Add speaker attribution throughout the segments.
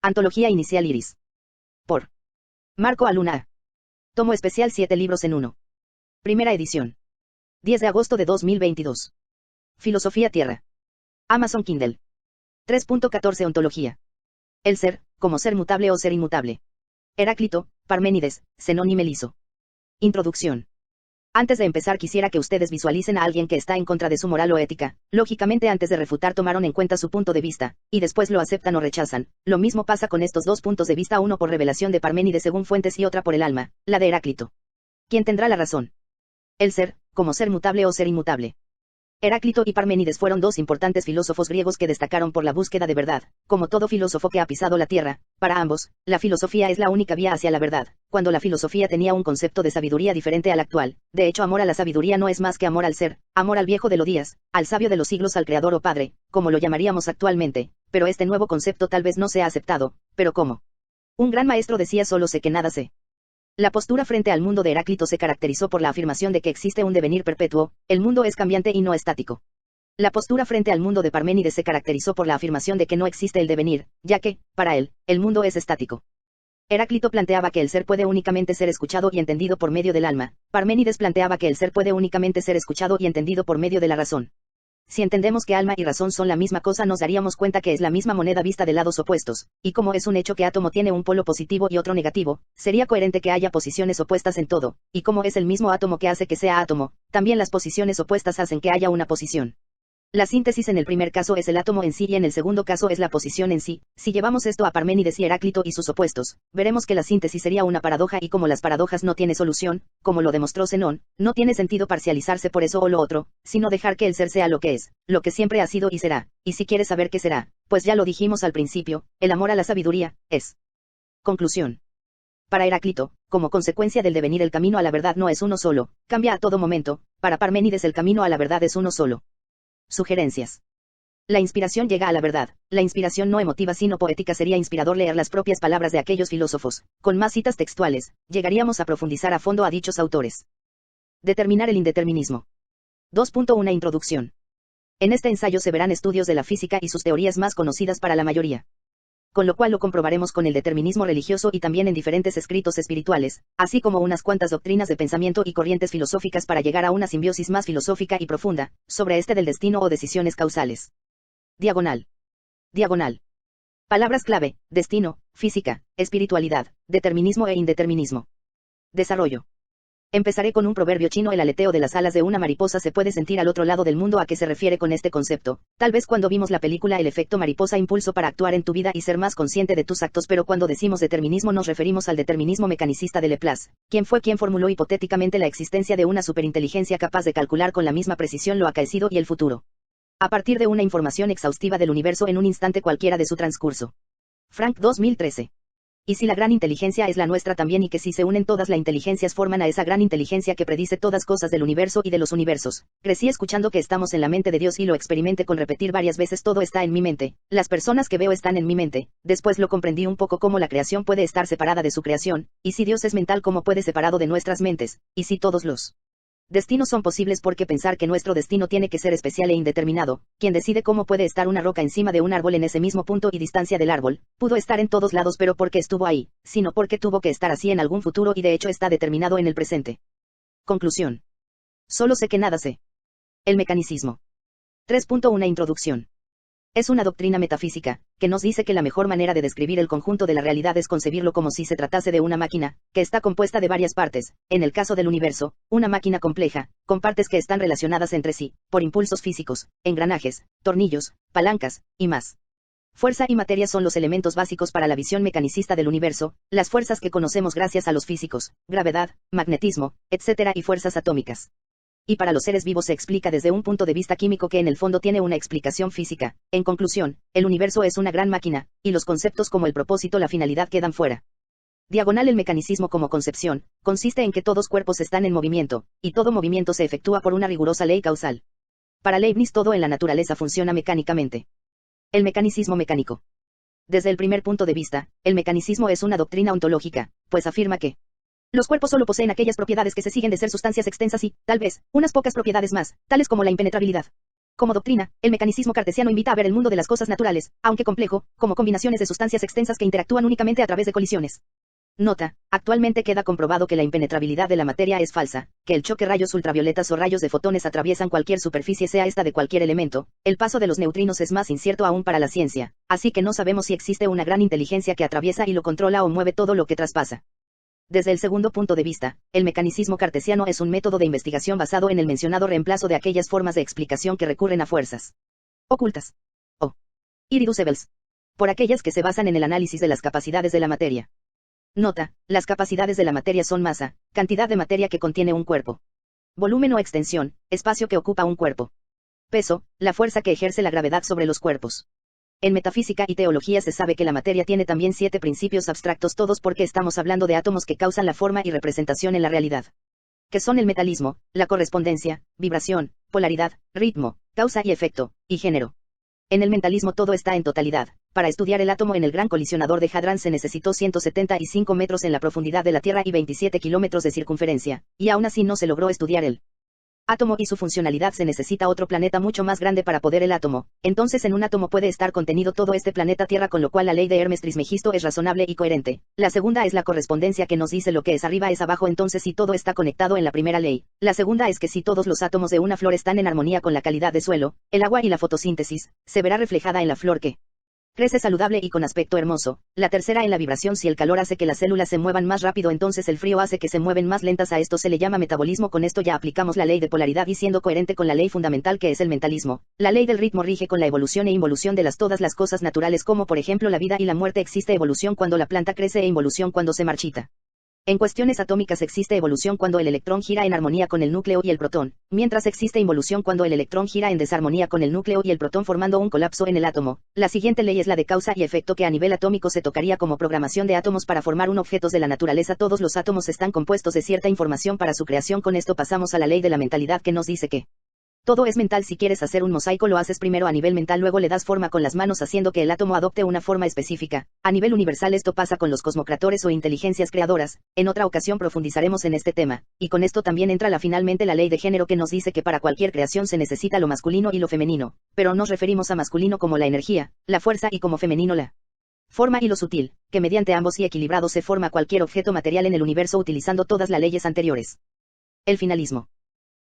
Speaker 1: Antología Inicial Iris. Por Marco Aluna. Tomo especial 7 libros en 1. Primera edición. 10 de agosto de 2022. Filosofía Tierra. Amazon Kindle. 3.14 Ontología. El ser, como ser mutable o ser inmutable. Heráclito, Parménides, Zenón y Meliso. Introducción. Antes de empezar quisiera que ustedes visualicen a alguien que está en contra de su moral o ética. Lógicamente antes de refutar tomaron en cuenta su punto de vista, y después lo aceptan o rechazan. Lo mismo pasa con estos dos puntos de vista, uno por revelación de Parménides según fuentes y otra por el alma, la de Heráclito. ¿Quién tendrá la razón? El ser, como ser mutable o ser inmutable. Heráclito y Parménides fueron dos importantes filósofos griegos que destacaron por la búsqueda de verdad. Como todo filósofo que ha pisado la tierra, para ambos, la filosofía es la única vía hacia la verdad, cuando la filosofía tenía un concepto de sabiduría diferente al actual. De hecho, amor a la sabiduría no es más que amor al ser, amor al viejo de los días, al sabio de los siglos, al creador o padre, como lo llamaríamos actualmente, pero este nuevo concepto tal vez no sea aceptado. ¿Pero cómo? Un gran maestro decía: solo sé que nada sé. La postura frente al mundo de Heráclito se caracterizó por la afirmación de que existe un devenir perpetuo, el mundo es cambiante y no estático. La postura frente al mundo de Parménides se caracterizó por la afirmación de que no existe el devenir, ya que, para él, el mundo es estático. Heráclito planteaba que el ser puede únicamente ser escuchado y entendido por medio del alma. Parménides planteaba que el ser puede únicamente ser escuchado y entendido por medio de la razón. Si entendemos que alma y razón son la misma cosa, nos daríamos cuenta que es la misma moneda vista de lados opuestos, y como es un hecho que átomo tiene un polo positivo y otro negativo, sería coherente que haya posiciones opuestas en todo, y como es el mismo átomo que hace que sea átomo, también las posiciones opuestas hacen que haya una posición. La síntesis en el primer caso es el átomo en sí y en el segundo caso es la posición en sí. Si llevamos esto a Parménides y Heráclito y sus opuestos, veremos que la síntesis sería una paradoja, y como las paradojas no tiene solución, como lo demostró Zenón, no tiene sentido parcializarse por eso o lo otro, sino dejar que el ser sea lo que es, lo que siempre ha sido y será. Y si quieres saber qué será, pues ya lo dijimos al principio, el amor a la sabiduría, es. Conclusión. Para Heráclito, como consecuencia del devenir, el camino a la verdad no es uno solo, cambia a todo momento. Para Parménides el camino a la verdad es uno solo. Sugerencias. La inspiración llega a la verdad. La inspiración no emotiva sino poética. Sería inspirador leer las propias palabras de aquellos filósofos. Con más citas textuales, llegaríamos a profundizar a fondo a dichos autores. Determinar el indeterminismo. 2.1 Introducción. En este ensayo se verán estudios de la física y sus teorías más conocidas para la mayoría, con lo cual lo comprobaremos con el determinismo religioso y también en diferentes escritos espirituales, así como unas cuantas doctrinas de pensamiento y corrientes filosóficas para llegar a una simbiosis más filosófica y profunda, sobre este del destino o decisiones causales. Diagonal. Diagonal. Palabras clave: destino, física, espiritualidad, determinismo e indeterminismo. Desarrollo. Empezaré con un proverbio chino: el aleteo de las alas de una mariposa se puede sentir al otro lado del mundo. ¿A qué se refiere con este concepto? Tal vez cuando vimos la película El efecto mariposa, impulso para actuar en tu vida y ser más consciente de tus actos, pero cuando decimos determinismo nos referimos al determinismo mecanicista de Laplace, quien fue quien formuló hipotéticamente la existencia de una superinteligencia capaz de calcular con la misma precisión lo acaecido y el futuro, a partir de una información exhaustiva del universo en un instante cualquiera de su transcurso. Frank 2013. ¿Y si la gran inteligencia es la nuestra también, y que si se unen todas las inteligencias forman a esa gran inteligencia que predice todas cosas del universo y de los universos? Crecí escuchando que estamos en la mente de Dios y lo experimenté con repetir varias veces: todo está en mi mente, las personas que veo están en mi mente. Después lo comprendí un poco: cómo la creación puede estar separada de su creación, y si Dios es mental, cómo puede separado de nuestras mentes, y si todos los destinos son posibles, ¿por qué pensar que nuestro destino tiene que ser especial e indeterminado? ¿Quién decide cómo puede estar una roca encima de un árbol en ese mismo punto y distancia del árbol? Pudo estar en todos lados, pero ¿por qué estuvo ahí? Sino porque tuvo que estar así en algún futuro, y de hecho está determinado en el presente. Conclusión. Solo sé que nada sé. El mecanicismo. 3.1 Introducción. Es una doctrina metafísica, que nos dice que la mejor manera de describir el conjunto de la realidad es concebirlo como si se tratase de una máquina, que está compuesta de varias partes. En el caso del universo, una máquina compleja, con partes que están relacionadas entre sí, por impulsos físicos, engranajes, tornillos, palancas, y más. Fuerza y materia son los elementos básicos para la visión mecanicista del universo, las fuerzas que conocemos gracias a los físicos, gravedad, magnetismo, etc., y fuerzas atómicas. Y para los seres vivos se explica desde un punto de vista químico que en el fondo tiene una explicación física. En conclusión, el universo es una gran máquina, y los conceptos como el propósito, la finalidad quedan fuera. Diagonal. El mecanicismo como concepción, consiste en que todos cuerpos están en movimiento, y todo movimiento se efectúa por una rigurosa ley causal. Para Leibniz todo en la naturaleza funciona mecánicamente. El mecanicismo mecánico. Desde el primer punto de vista, el mecanicismo es una doctrina ontológica, pues afirma que los cuerpos solo poseen aquellas propiedades que se siguen de ser sustancias extensas y, tal vez, unas pocas propiedades más, tales como la impenetrabilidad. Como doctrina, el mecanicismo cartesiano invita a ver el mundo de las cosas naturales, aunque complejo, como combinaciones de sustancias extensas que interactúan únicamente a través de colisiones. Nota: actualmente queda comprobado que la impenetrabilidad de la materia es falsa, que el choque rayos ultravioletas o rayos de fotones atraviesan cualquier superficie, sea esta de cualquier elemento. El paso de los neutrinos es más incierto aún para la ciencia, así que no sabemos si existe una gran inteligencia que atraviesa y lo controla o mueve todo lo que traspasa. Desde el segundo punto de vista, el mecanicismo cartesiano es un método de investigación basado en el mencionado reemplazo de aquellas formas de explicación que recurren a fuerzas ocultas o irreducibles, por aquellas que se basan en el análisis de las capacidades de la materia. Nota: las capacidades de la materia son masa, cantidad de materia que contiene un cuerpo; volumen o extensión, espacio que ocupa un cuerpo; peso, la fuerza que ejerce la gravedad sobre los cuerpos. En metafísica y teología se sabe que la materia tiene también 7 principios abstractos, todos porque estamos hablando de átomos que causan la forma y representación en la realidad, que son el metalismo, la correspondencia, vibración, polaridad, ritmo, causa y efecto, y género. En el mentalismo todo está en totalidad. Para estudiar el átomo en el gran colisionador de Hadrán se necesitó 175 metros en la profundidad de la Tierra y 27 kilómetros de circunferencia, y aún así no se logró estudiar el átomo y su funcionalidad. Se necesita otro planeta mucho más grande para poder el átomo. Entonces en un átomo puede estar contenido todo este planeta Tierra, con lo cual la ley de Hermes Trismegisto es razonable y coherente. La segunda es la correspondencia, que nos dice lo que es arriba es abajo, entonces si todo está conectado en la primera ley. La segunda es que si todos los átomos de una flor están en armonía con la calidad de suelo, el agua y la fotosíntesis, se verá reflejada en la flor que crece saludable y con aspecto hermoso. La tercera en la vibración: si el calor hace que las células se muevan más rápido, entonces el frío hace que se mueven más lentas. A esto se le llama metabolismo. Con esto ya aplicamos la ley de polaridad, y siendo coherente con la ley fundamental que es el mentalismo, la ley del ritmo rige con la evolución e involución de todas las cosas naturales, como por ejemplo la vida y la muerte. Existe evolución cuando la planta crece e involución cuando se marchita. En cuestiones atómicas existe evolución cuando el electrón gira en armonía con el núcleo y el protón, mientras existe involución cuando el electrón gira en desarmonía con el núcleo y el protón, formando un colapso en el átomo. La siguiente ley es la de causa y efecto, que a nivel atómico se tocaría como programación de átomos para formar un objetos de la naturaleza. Todos los átomos están compuestos de cierta información para su creación. Con esto pasamos a la ley de la mentalidad, que nos dice que todo es mental. Si quieres hacer un mosaico, lo haces primero a nivel mental, luego le das forma con las manos, haciendo que el átomo adopte una forma específica. A nivel universal esto pasa con los cosmocratores o inteligencias creadoras. En otra ocasión profundizaremos en este tema. Y con esto también entra finalmente la ley de género, que nos dice que para cualquier creación se necesita lo masculino y lo femenino. Pero nos referimos a masculino como la energía, la fuerza, y como femenino la forma y lo sutil, que mediante ambos y equilibrados se forma cualquier objeto material en el universo utilizando todas las leyes anteriores. El finalismo.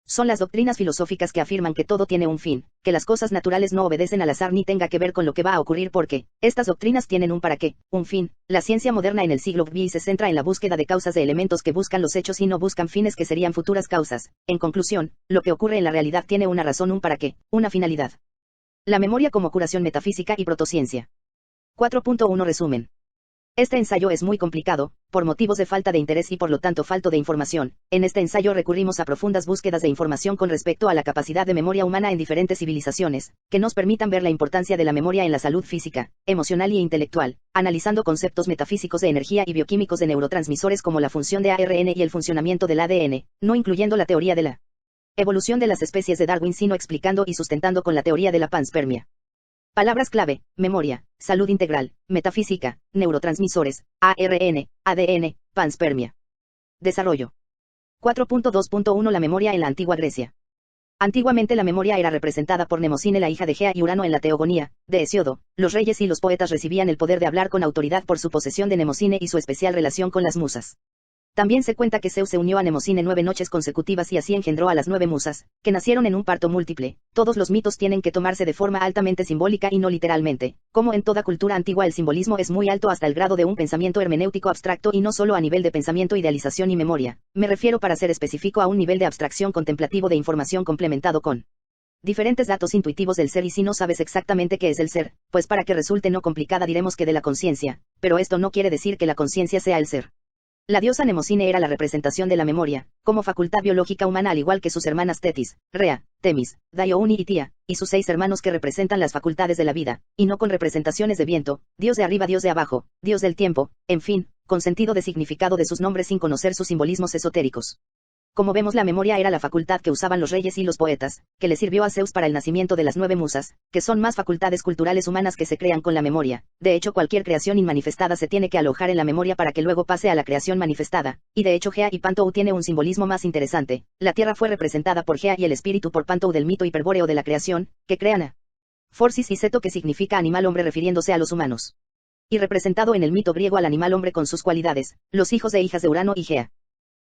Speaker 1: Son las doctrinas filosóficas que afirman que todo tiene un fin, que las cosas naturales no obedecen al azar ni tenga que ver con lo que va a ocurrir, porque estas doctrinas tienen un para qué, un fin. La ciencia moderna en el siglo XX se centra en la búsqueda de causas, de elementos que buscan los hechos y no buscan fines que serían futuras causas. En conclusión, lo que ocurre en la realidad tiene una razón, un para qué, una finalidad. La memoria como curación metafísica y protociencia. 4.1 Resumen. Este ensayo es muy complicado, por motivos de falta de interés y por lo tanto falta de información. En este ensayo recurrimos a profundas búsquedas de información con respecto a la capacidad de memoria humana en diferentes civilizaciones, que nos permitan ver la importancia de la memoria en la salud física, emocional y intelectual, analizando conceptos metafísicos de energía y bioquímicos de neurotransmisores como la función de ARN y el funcionamiento del ADN, no incluyendo la teoría de la evolución de las especies de Darwin, sino explicando y sustentando con la teoría de la panspermia. Palabras clave: memoria, salud integral, metafísica, neurotransmisores, ARN, ADN, panspermia. Desarrollo. 4.2.1 La memoria en la antigua Grecia. Antiguamente la memoria era representada por Mnemosine, la hija de Gea y Urano. En la teogonía de Hesíodo, los reyes y los poetas recibían el poder de hablar con autoridad por su posesión de Mnemosine y su especial relación con las musas. También se cuenta que Zeus se unió a Mnemosine 9 noches consecutivas y así engendró a las 9 musas, que nacieron en un parto múltiple. Todos los mitos tienen que tomarse de forma altamente simbólica y no literalmente. Como en toda cultura antigua, el simbolismo es muy alto hasta el grado de un pensamiento hermenéutico abstracto, y no solo a nivel de pensamiento, idealización y memoria. Me refiero, para ser específico, a un nivel de abstracción contemplativo de información complementado con diferentes datos intuitivos del ser. Y si no sabes exactamente qué es el ser, pues para que resulte no complicada diremos que de la conciencia, pero esto no quiere decir que la conciencia sea el ser. La diosa Mnemosine era la representación de la memoria, como facultad biológica humana, al igual que sus hermanas Tetis, Rea, Temis, Diouni y Tía, y sus 6 hermanos que representan las facultades de la vida, y no con representaciones de viento, dios de arriba, dios de abajo, dios del tiempo, en fin, con sentido de significado de sus nombres sin conocer sus simbolismos esotéricos. Como vemos, la memoria era la facultad que usaban los reyes y los poetas, que le sirvió a Zeus para el nacimiento de las 9 musas, que son más facultades culturales humanas que se crean con la memoria. De hecho, cualquier creación inmanifestada se tiene que alojar en la memoria para que luego pase a la creación manifestada, y de hecho Gea y Pantou tiene un simbolismo más interesante. La tierra fue representada por Gea y el espíritu por Pantou del mito hiperbóreo de la creación, que crean a Forcis y Seto, que significa animal hombre refiriéndose a los humanos. Y representado en el mito griego al animal hombre con sus cualidades, los hijos e hijas de Urano y Gea.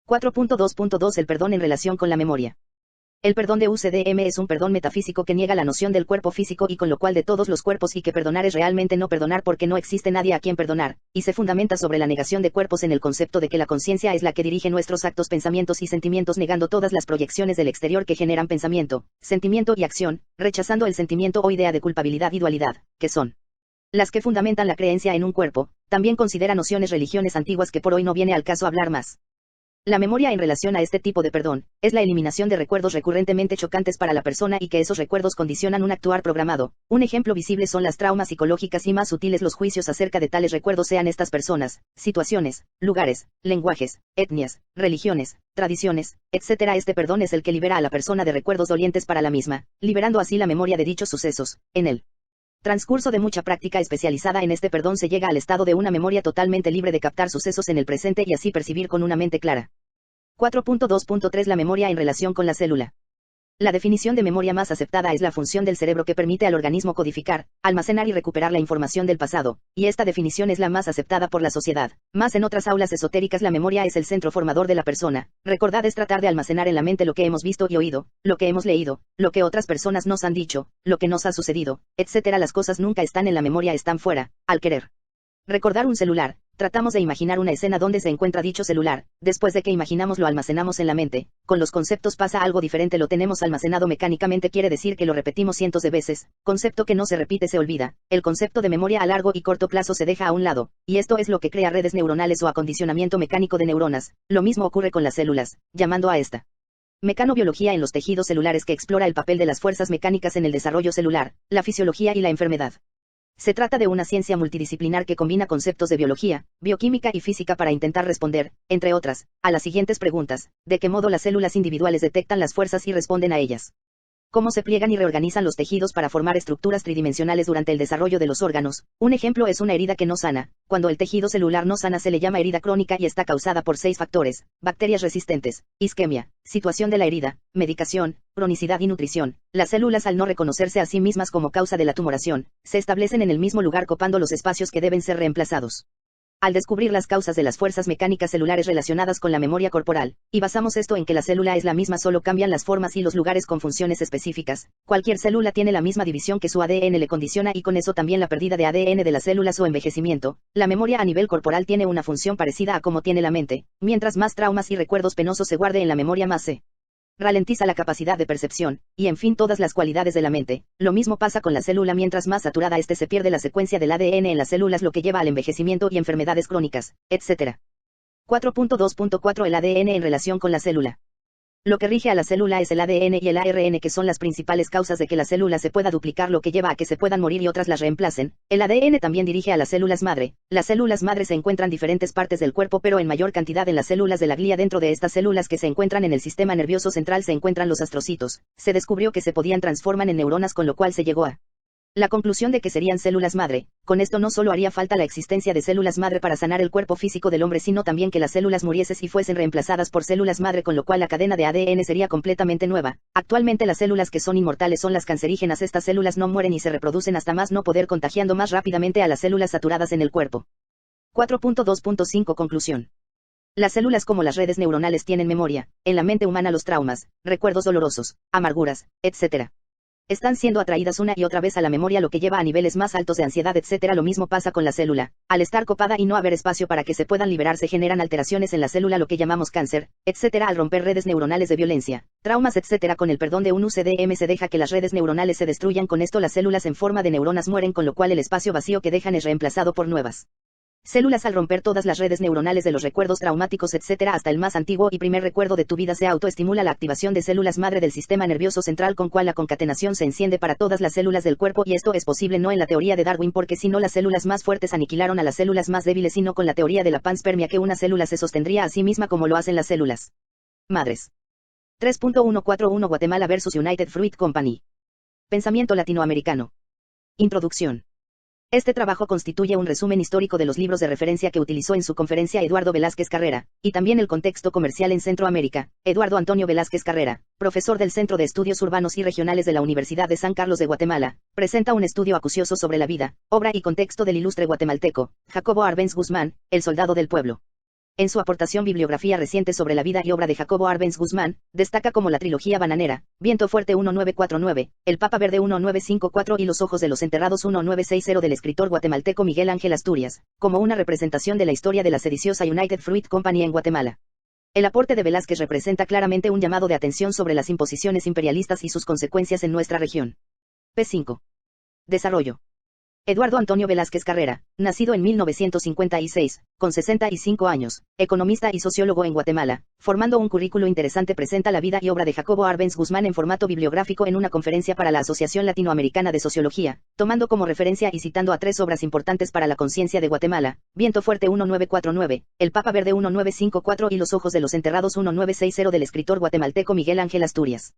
Speaker 1: 4.2.2 El perdón en relación con la memoria. El perdón de UCDM es un perdón metafísico que niega la noción del cuerpo físico y con lo cual de todos los cuerpos, y que perdonar es realmente no perdonar porque no existe nadie a quien perdonar, y se fundamenta sobre la negación de cuerpos en el concepto de que la conciencia es la que dirige nuestros actos, pensamientos y sentimientos, negando todas las proyecciones del exterior que generan pensamiento, sentimiento y acción, rechazando el sentimiento o idea de culpabilidad y dualidad, que son las que fundamentan la creencia en un cuerpo. También considera nociones religiones antiguas que por hoy no viene al caso hablar más. La memoria en relación a este tipo de perdón, es la eliminación de recuerdos recurrentemente chocantes para la persona y que esos recuerdos condicionan un actuar programado. Un ejemplo visible son las traumas psicológicas y más sutiles los juicios acerca de tales recuerdos, sean estas personas, situaciones, lugares, lenguajes, etnias, religiones, tradiciones, etc. Este perdón es el que libera a la persona de recuerdos dolientes para la misma, liberando así la memoria de dichos sucesos. En el transcurso de mucha práctica especializada en este perdón se llega al estado de una memoria totalmente libre de captar sucesos en el presente y así percibir con una mente clara. 4.2.3 La memoria en relación con la célula. La definición de memoria más aceptada es la función del cerebro que permite al organismo codificar, almacenar y recuperar la información del pasado, y esta definición es la más aceptada por la sociedad. Más en otras aulas esotéricas la memoria es el centro formador de la persona. Recordad es tratar de almacenar en la mente lo que hemos visto y oído, lo que hemos leído, lo que otras personas nos han dicho, lo que nos ha sucedido, etc. Las cosas nunca están en la memoria, están fuera, al querer recordar un celular. Tratamos de imaginar una escena donde se encuentra dicho celular. Después de que imaginamos lo almacenamos en la mente. Con los conceptos pasa algo diferente, lo tenemos almacenado mecánicamente, quiere decir que lo repetimos cientos de veces. Concepto que no se repite se olvida. El concepto de memoria a largo y corto plazo se deja a un lado, y esto es lo que crea redes neuronales o acondicionamiento mecánico de neuronas. Lo mismo ocurre con las células, llamando a esta mecanobiología en los tejidos celulares, que explora el papel de las fuerzas mecánicas en el desarrollo celular, la fisiología y la enfermedad. Se trata de una ciencia multidisciplinar que combina conceptos de biología, bioquímica y física para intentar responder, entre otras, a las siguientes preguntas: ¿de qué modo las células individuales detectan las fuerzas y responden a ellas? ¿Cómo se pliegan y reorganizan los tejidos para formar estructuras tridimensionales durante el desarrollo de los órganos? Un ejemplo es una herida que no sana. Cuando el tejido celular no sana se le llama herida crónica y está causada por 6 factores: bacterias resistentes, isquemia, situación de la herida, medicación, cronicidad y nutrición. Las células, al no reconocerse a sí mismas como causa de la tumoración, se establecen en el mismo lugar copando los espacios que deben ser reemplazados. Al descubrir las causas de las fuerzas mecánicas celulares relacionadas con la memoria corporal, y basamos esto en que la célula es la misma, solo cambian las formas y los lugares con funciones específicas. Cualquier célula tiene la misma división que su ADN le condiciona, y con eso también la pérdida de ADN de las células o envejecimiento. La memoria a nivel corporal tiene una función parecida a como tiene la mente. Mientras más traumas y recuerdos penosos se guarde en la memoria, más se ralentiza la capacidad de percepción, y en fin todas las cualidades de la mente. Lo mismo pasa con la célula, mientras más saturada esté se pierde la secuencia del ADN en las células, lo que lleva al envejecimiento y enfermedades crónicas, etc. 4.2.4 El ADN en relación con la célula. Lo que rige a la célula es el ADN y el ARN, que son las principales causas de que la célula se pueda duplicar, lo que lleva a que se puedan morir y otras las reemplacen. El ADN también dirige a las células madre. Las células madre se encuentran en diferentes partes del cuerpo, pero en mayor cantidad en las células de la glía. Dentro de estas células, que se encuentran en el sistema nervioso central, se encuentran los astrocitos. Se descubrió que se podían transformar en neuronas, con lo cual se llegó a la conclusión de que serían células madre. Con esto no solo haría falta la existencia de células madre para sanar el cuerpo físico del hombre, sino también que las células muriesen y fuesen reemplazadas por células madre, con lo cual la cadena de ADN sería completamente nueva. Actualmente las células que son inmortales son las cancerígenas. Estas células no mueren y se reproducen hasta más no poder, contagiando más rápidamente a las células saturadas en el cuerpo. 4.2.5 Conclusión. Las células, como las redes neuronales, tienen memoria. En la mente humana los traumas, recuerdos dolorosos, amarguras, etc. están siendo atraídas una y otra vez a la memoria, lo que lleva a niveles más altos de ansiedad, etc. Lo mismo pasa con la célula. Al estar copada y no haber espacio para que se puedan liberar, se generan alteraciones en la célula, lo que llamamos cáncer, etc. Al romper redes neuronales de violencia, traumas, etc. con el perdón de un UCDM se deja que las redes neuronales se destruyan. Con esto las células en forma de neuronas mueren, con lo cual el espacio vacío que dejan es reemplazado por nuevas células. Al romper todas las redes neuronales de los recuerdos traumáticos, etc. hasta el más antiguo y primer recuerdo de tu vida, se autoestimula la activación de células madre del sistema nervioso central, con cual la concatenación se enciende para todas las células del cuerpo, y esto es posible no en la teoría de Darwin, porque si no las células más fuertes aniquilaron a las células más débiles, sino con la teoría de la panspermia, que una célula se sostendría a sí misma como lo hacen las células Madres. 3.141 Guatemala vs United Fruit Company. Pensamiento latinoamericano. Introducción. Este trabajo constituye un resumen histórico de los libros de referencia que utilizó en su conferencia Eduardo Velázquez Carrera, y también el contexto comercial en Centroamérica. Eduardo Antonio Velázquez Carrera, profesor del Centro de Estudios Urbanos y Regionales de la Universidad de San Carlos de Guatemala, presenta un estudio acucioso sobre la vida, obra y contexto del ilustre guatemalteco, Jacobo Arbenz Guzmán, el soldado del pueblo. En su aportación bibliografía reciente sobre la vida y obra de Jacobo Arbenz Guzmán, destaca como la trilogía bananera, Viento Fuerte 1949, El Papa Verde 1954 y Los Ojos de los Enterrados 1960 del escritor guatemalteco Miguel Ángel Asturias, como una representación de la historia de la sediciosa United Fruit Company en Guatemala. El aporte de Velázquez representa claramente un llamado de atención sobre las imposiciones imperialistas y sus consecuencias en nuestra región. P5. Desarrollo. Eduardo Antonio Velázquez Carrera, nacido en 1956, con 65 años, economista y sociólogo en Guatemala, formando un currículo interesante presenta la vida y obra de Jacobo Arbenz Guzmán en formato bibliográfico en una conferencia para la Asociación Latinoamericana de Sociología, tomando como referencia y citando a tres obras importantes para la conciencia de Guatemala, Viento Fuerte 1949, El Papa Verde 1954 y Los Ojos de los Enterrados 1960 del escritor guatemalteco Miguel Ángel Asturias.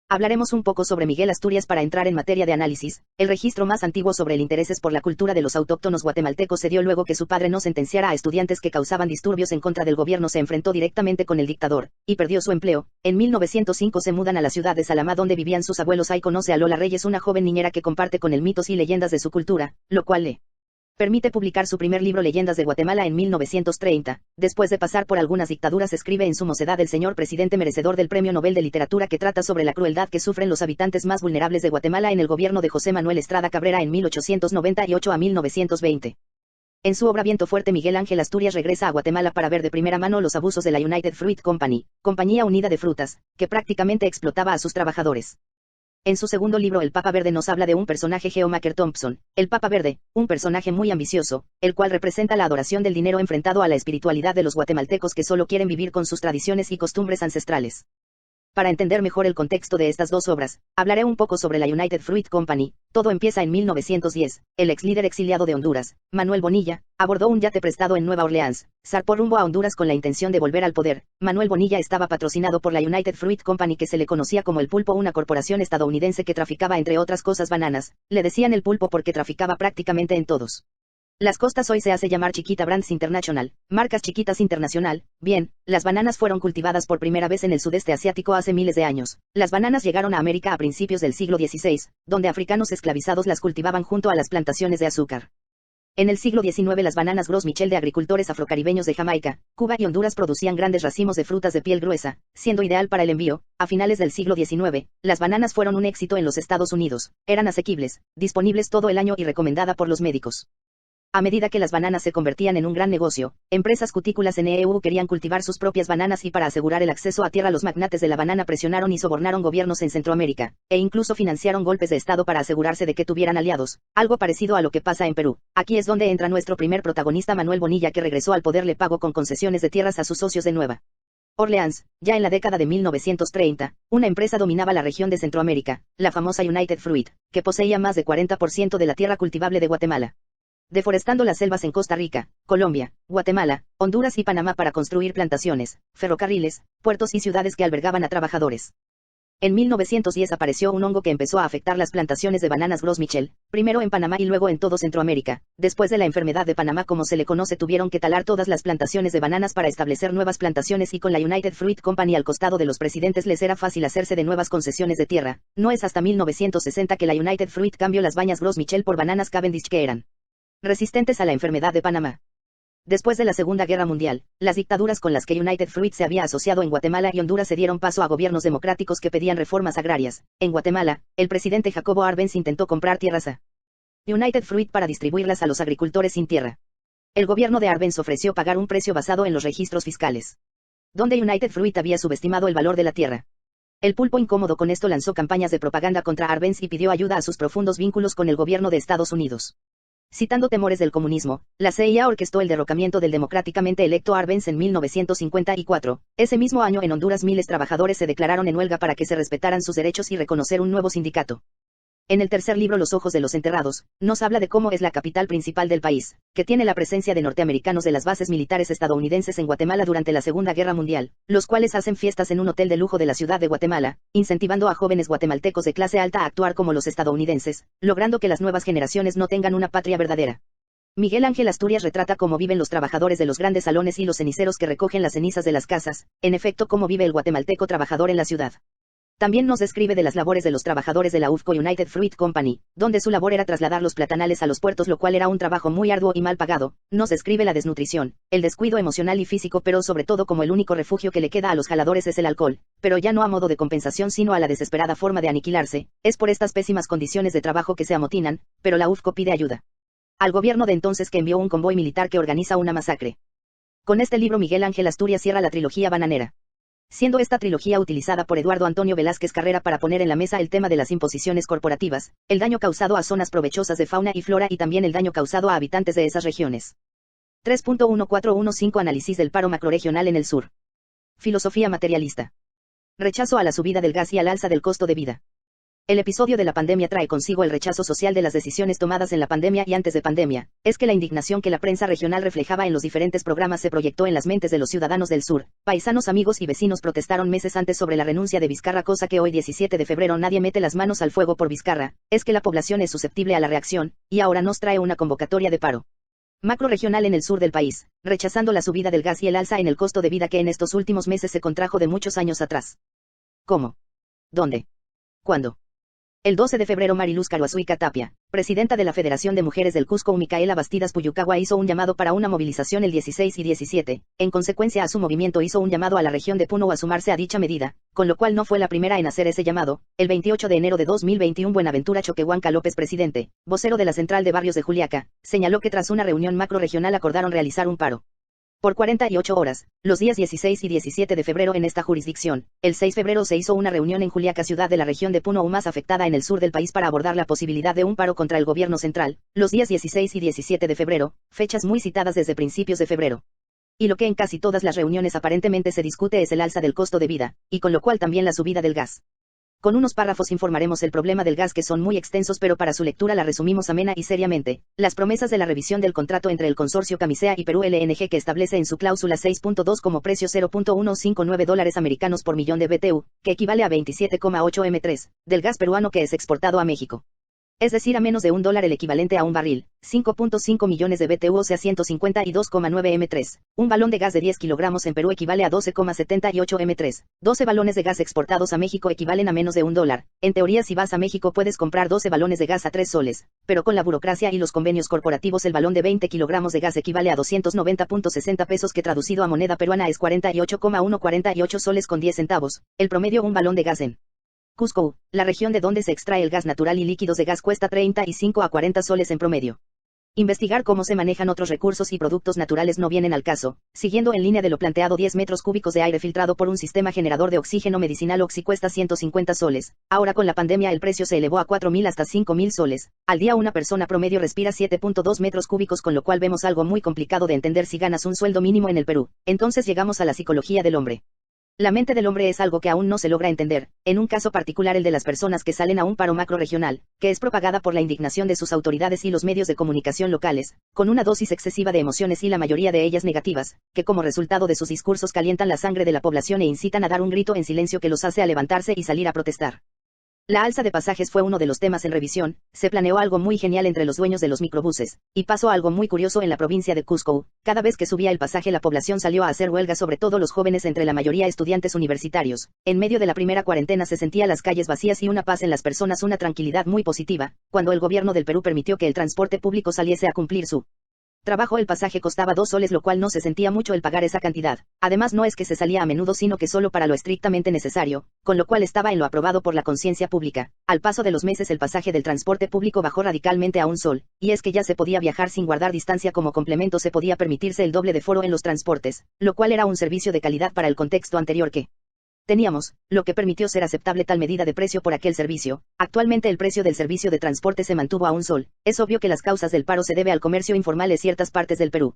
Speaker 1: Hablaremos un poco sobre Miguel Asturias para entrar en materia de análisis. El registro más antiguo sobre el interés por la cultura de los autóctonos guatemaltecos se dio luego que su padre no sentenciara a estudiantes que causaban disturbios en contra del gobierno. Se enfrentó directamente con el dictador, y perdió su empleo. En 1905 se mudan a la ciudad de Salamá donde vivían sus abuelos. Ahí conoce a Lola Reyes, una joven niñera que comparte con él mitos y leyendas de su cultura, lo cual le permite publicar su primer libro Leyendas de Guatemala en 1930. Después de pasar por algunas dictaduras escribe en su mocedad El señor presidente merecedor del Premio Nobel de Literatura, que trata sobre la crueldad que sufren los habitantes más vulnerables de Guatemala en el gobierno de José Manuel Estrada Cabrera en 1898 a 1920. En su obra Viento Fuerte Miguel Ángel Asturias regresa a Guatemala para ver de primera mano los abusos de la United Fruit Company, compañía unida de frutas, que prácticamente explotaba a sus trabajadores. En su segundo libro El Papa Verde nos habla de un personaje, Geomaker Thompson, el Papa Verde, un personaje muy ambicioso, el cual representa la adoración del dinero enfrentado a la espiritualidad de los guatemaltecos que solo quieren vivir con sus tradiciones y costumbres ancestrales. Para entender mejor el contexto de estas dos obras, hablaré un poco sobre la United Fruit Company. Todo empieza en 1910. El ex líder exiliado de Honduras, Manuel Bonilla, abordó un yate prestado en Nueva Orleans, zarpó rumbo a Honduras con la intención de volver al poder. Manuel Bonilla estaba patrocinado por la United Fruit Company, que se le conocía como El Pulpo, una corporación estadounidense que traficaba entre otras cosas bananas. Le decían El Pulpo porque traficaba prácticamente en todos las costas. Hoy se hace llamar Chiquita Brands International, marcas chiquitas internacional. Bien, las bananas fueron cultivadas por primera vez en el sudeste asiático hace miles de años. Las bananas llegaron a América a principios del siglo XVI, donde africanos esclavizados las cultivaban junto a las plantaciones de azúcar. En el siglo XIX las bananas Gros Michel de agricultores afrocaribeños de Jamaica, Cuba y Honduras producían grandes racimos de frutas de piel gruesa, siendo ideal para el envío. A finales del siglo XIX, las bananas fueron un éxito en los Estados Unidos, eran asequibles, disponibles todo el año y recomendada por los médicos. A medida que las bananas se convertían en un gran negocio, empresas cutícolas en EU querían cultivar sus propias bananas, y para asegurar el acceso a tierra los magnates de la banana presionaron y sobornaron gobiernos en Centroamérica, e incluso financiaron golpes de Estado para asegurarse de que tuvieran aliados, algo parecido a lo que pasa en Perú. Aquí es donde entra nuestro primer protagonista, Manuel Bonilla, que regresó al poder. Le pagó con concesiones de tierras a sus socios de Nueva Orleans. Ya en la década de 1930, una empresa dominaba la región de Centroamérica, la famosa United Fruit, que poseía más de 40% de la tierra cultivable de Guatemala, deforestando las selvas en Costa Rica, Colombia, Guatemala, Honduras y Panamá para construir plantaciones, ferrocarriles, puertos y ciudades que albergaban a trabajadores. En 1910 apareció un hongo que empezó a afectar las plantaciones de bananas Gros Michel, primero en Panamá y luego en todo Centroamérica. Después de la enfermedad de Panamá, como se le conoce, tuvieron que talar todas las plantaciones de bananas para establecer nuevas plantaciones, y con la United Fruit Company al costado de los presidentes les era fácil hacerse de nuevas concesiones de tierra. No es hasta 1960 que la United Fruit cambió las bañas Gros Michel por bananas Cavendish, que eran resistentes a la enfermedad de Panamá. Después de la Segunda Guerra Mundial, las dictaduras con las que United Fruit se había asociado en Guatemala y Honduras se dieron paso a gobiernos democráticos que pedían reformas agrarias. En Guatemala, el presidente Jacobo Arbenz intentó comprar tierras a United Fruit para distribuirlas a los agricultores sin tierra. El gobierno de Arbenz ofreció pagar un precio basado en los registros fiscales, donde United Fruit había subestimado el valor de la tierra. El Pulpo, incómodo con esto, lanzó campañas de propaganda contra Arbenz y pidió ayuda a sus profundos vínculos con el gobierno de Estados Unidos. Citando temores del comunismo, la CIA orquestó el derrocamiento del democráticamente electo Arbenz en 1954. Ese mismo año en Honduras miles de trabajadores se declararon en huelga para que se respetaran sus derechos y reconocer un nuevo sindicato. En el tercer libro Los ojos de los enterrados, nos habla de cómo es la capital principal del país, que tiene la presencia de norteamericanos de las bases militares estadounidenses en Guatemala durante la Segunda Guerra Mundial, los cuales hacen fiestas en un hotel de lujo de la ciudad de Guatemala, incentivando a jóvenes guatemaltecos de clase alta a actuar como los estadounidenses, logrando que las nuevas generaciones no tengan una patria verdadera. Miguel Ángel Asturias retrata cómo viven los trabajadores de los grandes salones y los ceniceros que recogen las cenizas de las casas, en efecto cómo vive el guatemalteco trabajador en la ciudad. También nos describe de las labores de los trabajadores de la UFCO United Fruit Company, donde su labor era trasladar los platanales a los puertos, lo cual era un trabajo muy arduo y mal pagado. Nos describe la desnutrición, el descuido emocional y físico, pero sobre todo como el único refugio que le queda a los jaladores es el alcohol, pero ya no a modo de compensación sino a la desesperada forma de aniquilarse. Es por estas pésimas condiciones de trabajo que se amotinan, pero la UFCO pide ayuda al gobierno de entonces, que envió un convoy militar que organiza una masacre. Con este libro Miguel Ángel Asturias cierra la trilogía bananera, siendo esta trilogía utilizada por Eduardo Antonio Velázquez Carrera para poner en la mesa el tema de las imposiciones corporativas, el daño causado a zonas provechosas de fauna y flora y también el daño causado a habitantes de esas regiones. 3.1415 Análisis del paro macrorregional en el sur. Filosofía materialista. Rechazo a la subida del gas y al alza del costo de vida. El episodio de la pandemia trae consigo el rechazo social de las decisiones tomadas en la pandemia y antes de pandemia. Es que la indignación que la prensa regional reflejaba en los diferentes programas se proyectó en las mentes de los ciudadanos del sur. Paisanos, amigos y vecinos protestaron meses antes sobre la renuncia de Vizcarra, cosa que hoy 17 de febrero nadie mete las manos al fuego por Vizcarra. Es que la población es susceptible a la reacción, y ahora nos trae una convocatoria de paro macrorregional en el sur del país, rechazando la subida del gas y el alza en el costo de vida que en estos últimos meses se contrajo de muchos años atrás. ¿Cómo? ¿Dónde? ¿Cuándo? El 12 de febrero Mariluz Caruazuica Tapia, presidenta de la Federación de Mujeres del Cusco, Micaela Bastidas Puyucagua, hizo un llamado para una movilización el 16 y 17, en consecuencia a su movimiento hizo un llamado a la región de Puno a sumarse a dicha medida, con lo cual no fue la primera en hacer ese llamado. El 28 de enero de 2021 Buenaventura Choquehuanca López, presidente, vocero de la Central de Barrios de Juliaca, señaló que tras una reunión macrorregional acordaron realizar un paro por 48 horas, los días 16 y 17 de febrero en esta jurisdicción. El 6 de febrero se hizo una reunión en Juliaca, ciudad de la región de Puno, aún más afectada en el sur del país, para abordar la posibilidad de un paro contra el gobierno central, los días 16 y 17 de febrero, fechas muy citadas desde principios de febrero. Y lo que en casi todas las reuniones aparentemente se discute es el alza del costo de vida, y con lo cual también la subida del gas. Con unos párrafos informaremos el problema del gas, que son muy extensos, pero para su lectura la resumimos amena y seriamente. Las promesas de la revisión del contrato entre el consorcio Camisea y Perú LNG, que establece en su cláusula 6.2 como precio $0.159 americanos por millón de BTU, que equivale a 27,8 M3, del gas peruano que es exportado a México. Es decir, a menos de $1 el equivalente a un barril, 5.5 millones de BTU, o sea 152,9 M3. Un balón de gas de 10 kilogramos en Perú equivale a 12,78 M3. 12 balones de gas exportados a México equivalen a menos de $1. En teoría, si vas a México puedes comprar 12 balones de gas a 3 soles, pero con la burocracia y los convenios corporativos el balón de 20 kilogramos de gas equivale a 290.60 pesos, que traducido a moneda peruana es 48,148 soles con 10 centavos. El promedio un balón de gas en Cusco, la región de donde se extrae el gas natural y líquidos de gas, cuesta 35 a 40 soles en promedio. Investigar cómo se manejan otros recursos y productos naturales no vienen al caso. Siguiendo en línea de lo planteado, 10 metros cúbicos de aire filtrado por un sistema generador de oxígeno medicinal Oxy cuesta 150 soles. Ahora con la pandemia el precio se elevó a 4.000 hasta 5.000 soles. Al día una persona promedio respira 7.2 metros cúbicos, con lo cual vemos algo muy complicado de entender si ganas un sueldo mínimo en el Perú. Entonces llegamos a la psicología del hombre. La mente del hombre es algo que aún no se logra entender, en un caso particular el de las personas que salen a un paro macrorregional, que es propagada por la indignación de sus autoridades y los medios de comunicación locales, con una dosis excesiva de emociones y la mayoría de ellas negativas, que como resultado de sus discursos calientan la sangre de la población e incitan a dar un grito en silencio que los hace a levantarse y salir a protestar. La alza de pasajes fue uno de los temas en revisión. Se planeó algo muy genial entre los dueños de los microbuses, y pasó algo muy curioso en la provincia de Cusco. Cada vez que subía el pasaje la población salió a hacer huelga, sobre todo los jóvenes, entre la mayoría estudiantes universitarios. En medio de la primera cuarentena se sentía las calles vacías y una paz en las personas, una tranquilidad muy positiva, cuando el gobierno del Perú permitió que el transporte público saliese a cumplir su trabajo. El pasaje costaba 2 soles, lo cual no se sentía mucho el pagar esa cantidad. Además no es que se salía a menudo, sino que solo para lo estrictamente necesario, con lo cual estaba en lo aprobado por la conciencia pública. Al paso de los meses el pasaje del transporte público bajó radicalmente a 1 sol, y es que ya se podía viajar sin guardar distancia. Como complemento se podía permitirse el doble de foro en los transportes, lo cual era un servicio de calidad para el contexto anterior que teníamos, lo que permitió ser aceptable tal medida de precio por aquel servicio. Actualmente el precio del servicio de transporte se mantuvo a 1 sol. Es obvio que las causas del paro se debe al comercio informal de ciertas partes del Perú.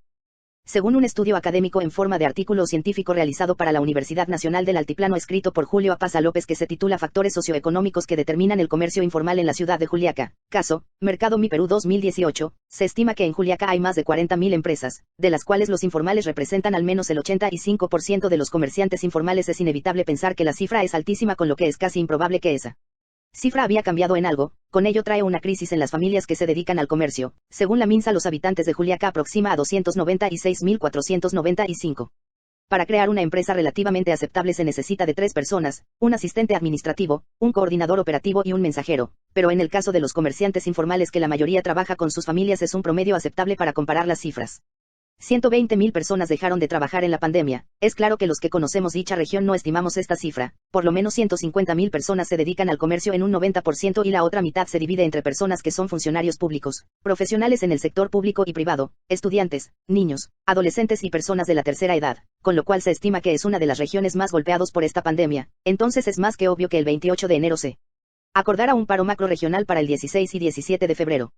Speaker 1: Según un estudio académico en forma de artículo científico realizado para la Universidad Nacional del Altiplano escrito por Julio Apaza López que se titula Factores socioeconómicos que determinan el comercio informal en la ciudad de Juliaca, caso, Mercado Mi Perú 2018, se estima que en Juliaca hay más de 40.000 empresas, de las cuales los informales representan al menos el 85% de los comerciantes informales. Es inevitable pensar que la cifra es altísima, con lo que es casi improbable que esa cifra había cambiado en algo. Con ello trae una crisis en las familias que se dedican al comercio. Según la Minsa, los habitantes de Juliaca aproxima a 296.495. Para crear una empresa relativamente aceptable se necesita de 3 personas, un asistente administrativo, un coordinador operativo y un mensajero, pero en el caso de los comerciantes informales, que la mayoría trabaja con sus familias, es un promedio aceptable para comparar las cifras. 120.000 personas dejaron de trabajar en la pandemia. Es claro que los que conocemos dicha región no estimamos esta cifra. Por lo menos 150.000 personas se dedican al comercio en un 90% y la otra mitad se divide entre personas que son funcionarios públicos, profesionales en el sector público y privado, estudiantes, niños, adolescentes y personas de la tercera edad, con lo cual se estima que es una de las regiones más golpeadas por esta pandemia. Entonces es más que obvio que el 28 de enero se acordará un paro macrorregional para el 16 y 17 de febrero.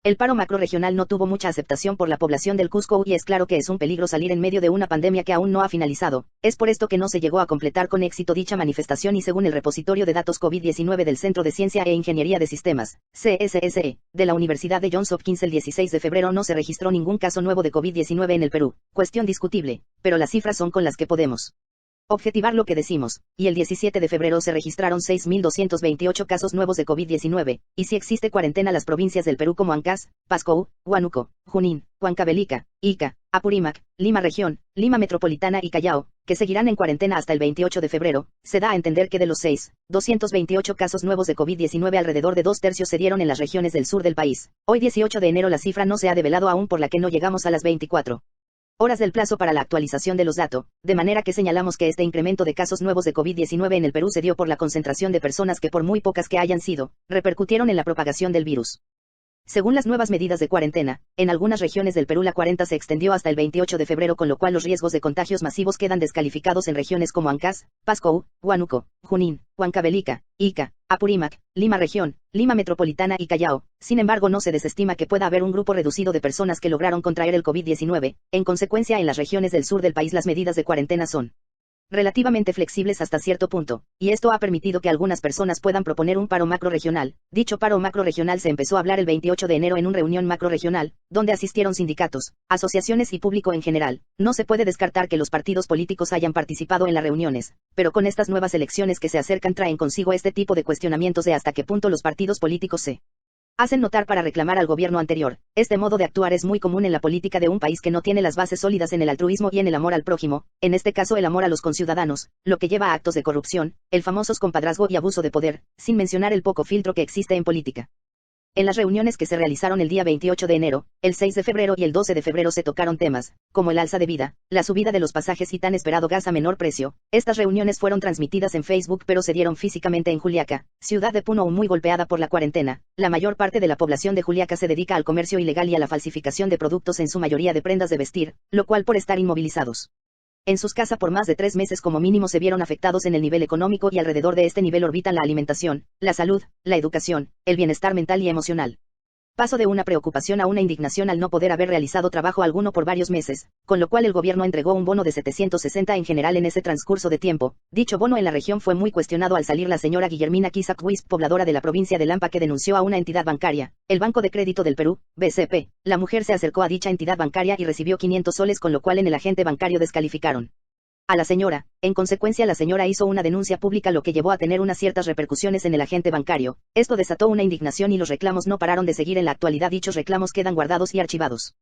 Speaker 1: El paro macrorregional no tuvo mucha aceptación por la población del Cusco y es claro que es un peligro salir en medio de una pandemia que aún no ha finalizado. Es por esto que no se llegó a completar con éxito dicha manifestación y según el repositorio de datos COVID-19 del Centro de Ciencia e Ingeniería de Sistemas, CSSE, de la Universidad de Johns Hopkins, el 16 de febrero no se registró ningún caso nuevo de COVID-19 en el Perú. Cuestión discutible, pero las cifras son con las que podemos objetivar lo que decimos, y el 17 de febrero se registraron 6.228 casos nuevos de COVID-19, y si existe cuarentena las provincias del Perú como Ancash, Pasco, Huánuco, Junín, Huancavelica, Ica, Apurímac, Lima Región, Lima Metropolitana y Callao, que seguirán en cuarentena hasta el 28 de febrero, se da a entender que de los 6.228 casos nuevos de COVID-19 alrededor de 2/3 se dieron en las regiones del sur del país. Hoy 18 de enero la cifra no se ha develado aún, por la que no llegamos a las 24 horas del plazo para la actualización de los datos, de manera que señalamos que este incremento de casos nuevos de COVID-19 en el Perú se dio por la concentración de personas que, por muy pocas que hayan sido, repercutieron en la propagación del virus. Según las nuevas medidas de cuarentena, en algunas regiones del Perú la cuarentena se extendió hasta el 28 de febrero, con lo cual los riesgos de contagios masivos quedan descalificados en regiones como Ancash, Pasco, Huánuco, Junín, Huancavelica, Ica, Apurímac, Lima Región, Lima Metropolitana y Callao. Sin embargo, no se desestima que pueda haber un grupo reducido de personas que lograron contraer el COVID-19. En consecuencia, en las regiones del sur del país las medidas de cuarentena son relativamente flexibles hasta cierto punto, y esto ha permitido que algunas personas puedan proponer un paro macrorregional. Dicho paro macrorregional se empezó a hablar el 28 de enero en una reunión macrorregional, donde asistieron sindicatos, asociaciones y público en general. No se puede descartar que los partidos políticos hayan participado en las reuniones, pero con estas nuevas elecciones que se acercan traen consigo este tipo de cuestionamientos de hasta qué punto los partidos políticos se hacen notar para reclamar al gobierno anterior. Este modo de actuar es muy común en la política de un país que no tiene las bases sólidas en el altruismo y en el amor al prójimo, en este caso el amor a los conciudadanos, lo que lleva a actos de corrupción, el famoso compadrazgo y abuso de poder, sin mencionar el poco filtro que existe en política. En las reuniones que se realizaron el día 28 de enero, el 6 de febrero y el 12 de febrero se tocaron temas, como el alza de vida, la subida de los pasajes y tan esperado gas a menor precio. Estas reuniones fueron transmitidas en Facebook pero se dieron físicamente en Juliaca, ciudad de Puno muy golpeada por la cuarentena. La mayor parte de la población de Juliaca se dedica al comercio ilegal y a la falsificación de productos, en su mayoría de prendas de vestir, lo cual por estar inmovilizados en sus casas por más de 3 meses como mínimo se vieron afectados en el nivel económico, y alrededor de este nivel orbitan la alimentación, la salud, la educación, el bienestar mental y emocional. Paso de una preocupación a una indignación al no poder haber realizado trabajo alguno por varios meses, con lo cual el gobierno entregó un bono de 760 en general en ese transcurso de tiempo. Dicho bono en la región fue muy cuestionado al salir la señora Guillermina Quisac Wisp, pobladora de la provincia de Lampa, que denunció a una entidad bancaria, el Banco de Crédito del Perú, BCP. La mujer se acercó a dicha entidad bancaria y recibió 500 soles, con lo cual en el agente bancario descalificaron a la señora. En consecuencia, la señora hizo una denuncia pública, lo que llevó a tener unas ciertas repercusiones en el agente bancario. Esto desató una indignación y los reclamos no pararon de seguir. En la actualidad dichos reclamos quedan guardados y archivados.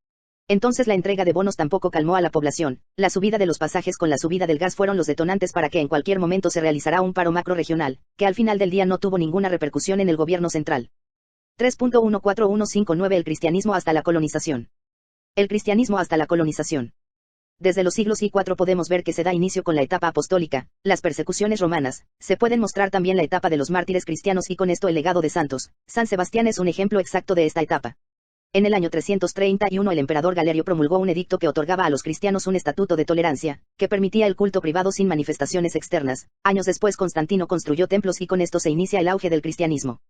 Speaker 1: Entonces la entrega de bonos tampoco calmó a la población. La subida de los pasajes con la subida del gas fueron los detonantes para que en cualquier momento se realizará un paro macrorregional, que al final del día no tuvo ninguna repercusión en el gobierno central. 3.14159 El cristianismo hasta la colonización. El cristianismo hasta la colonización. Desde los siglos I-IV podemos ver que se da inicio con la etapa apostólica, las persecuciones romanas. Se pueden mostrar también la etapa de los mártires cristianos y con esto el legado de santos. San Sebastián es un ejemplo exacto de esta etapa. En el año 331 el emperador Galerio promulgó un edicto que otorgaba a los cristianos un estatuto de tolerancia, que permitía el culto privado sin manifestaciones externas. Años después Constantino construyó templos y con esto se inicia el auge del cristianismo.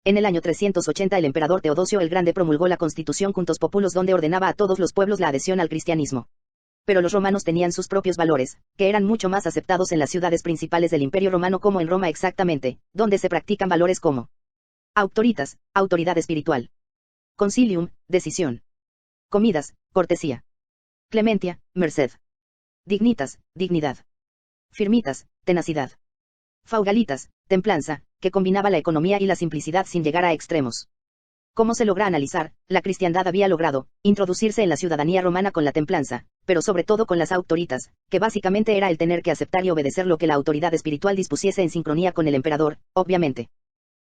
Speaker 1: En el año 380 el emperador Teodosio el Grande promulgó la Constitución Quintus Populus donde ordenaba a todos los pueblos la adhesión al cristianismo. Pero los romanos tenían sus propios valores, que eran mucho más aceptados en las ciudades principales del Imperio Romano como en Roma exactamente, donde se practican valores como auctoritas, autoridad espiritual; concilium, decisión; comidas, cortesía; clementia, merced; dignitas, dignidad; firmitas, tenacidad; faugalitas, templanza, que combinaba la economía y la simplicidad sin llegar a extremos. Como se logra analizar, la cristiandad había logrado introducirse en la ciudadanía romana con la templanza, pero sobre todo con las auctoritas, que básicamente era el tener que aceptar y obedecer lo que la autoridad espiritual dispusiese en sincronía con el emperador, obviamente.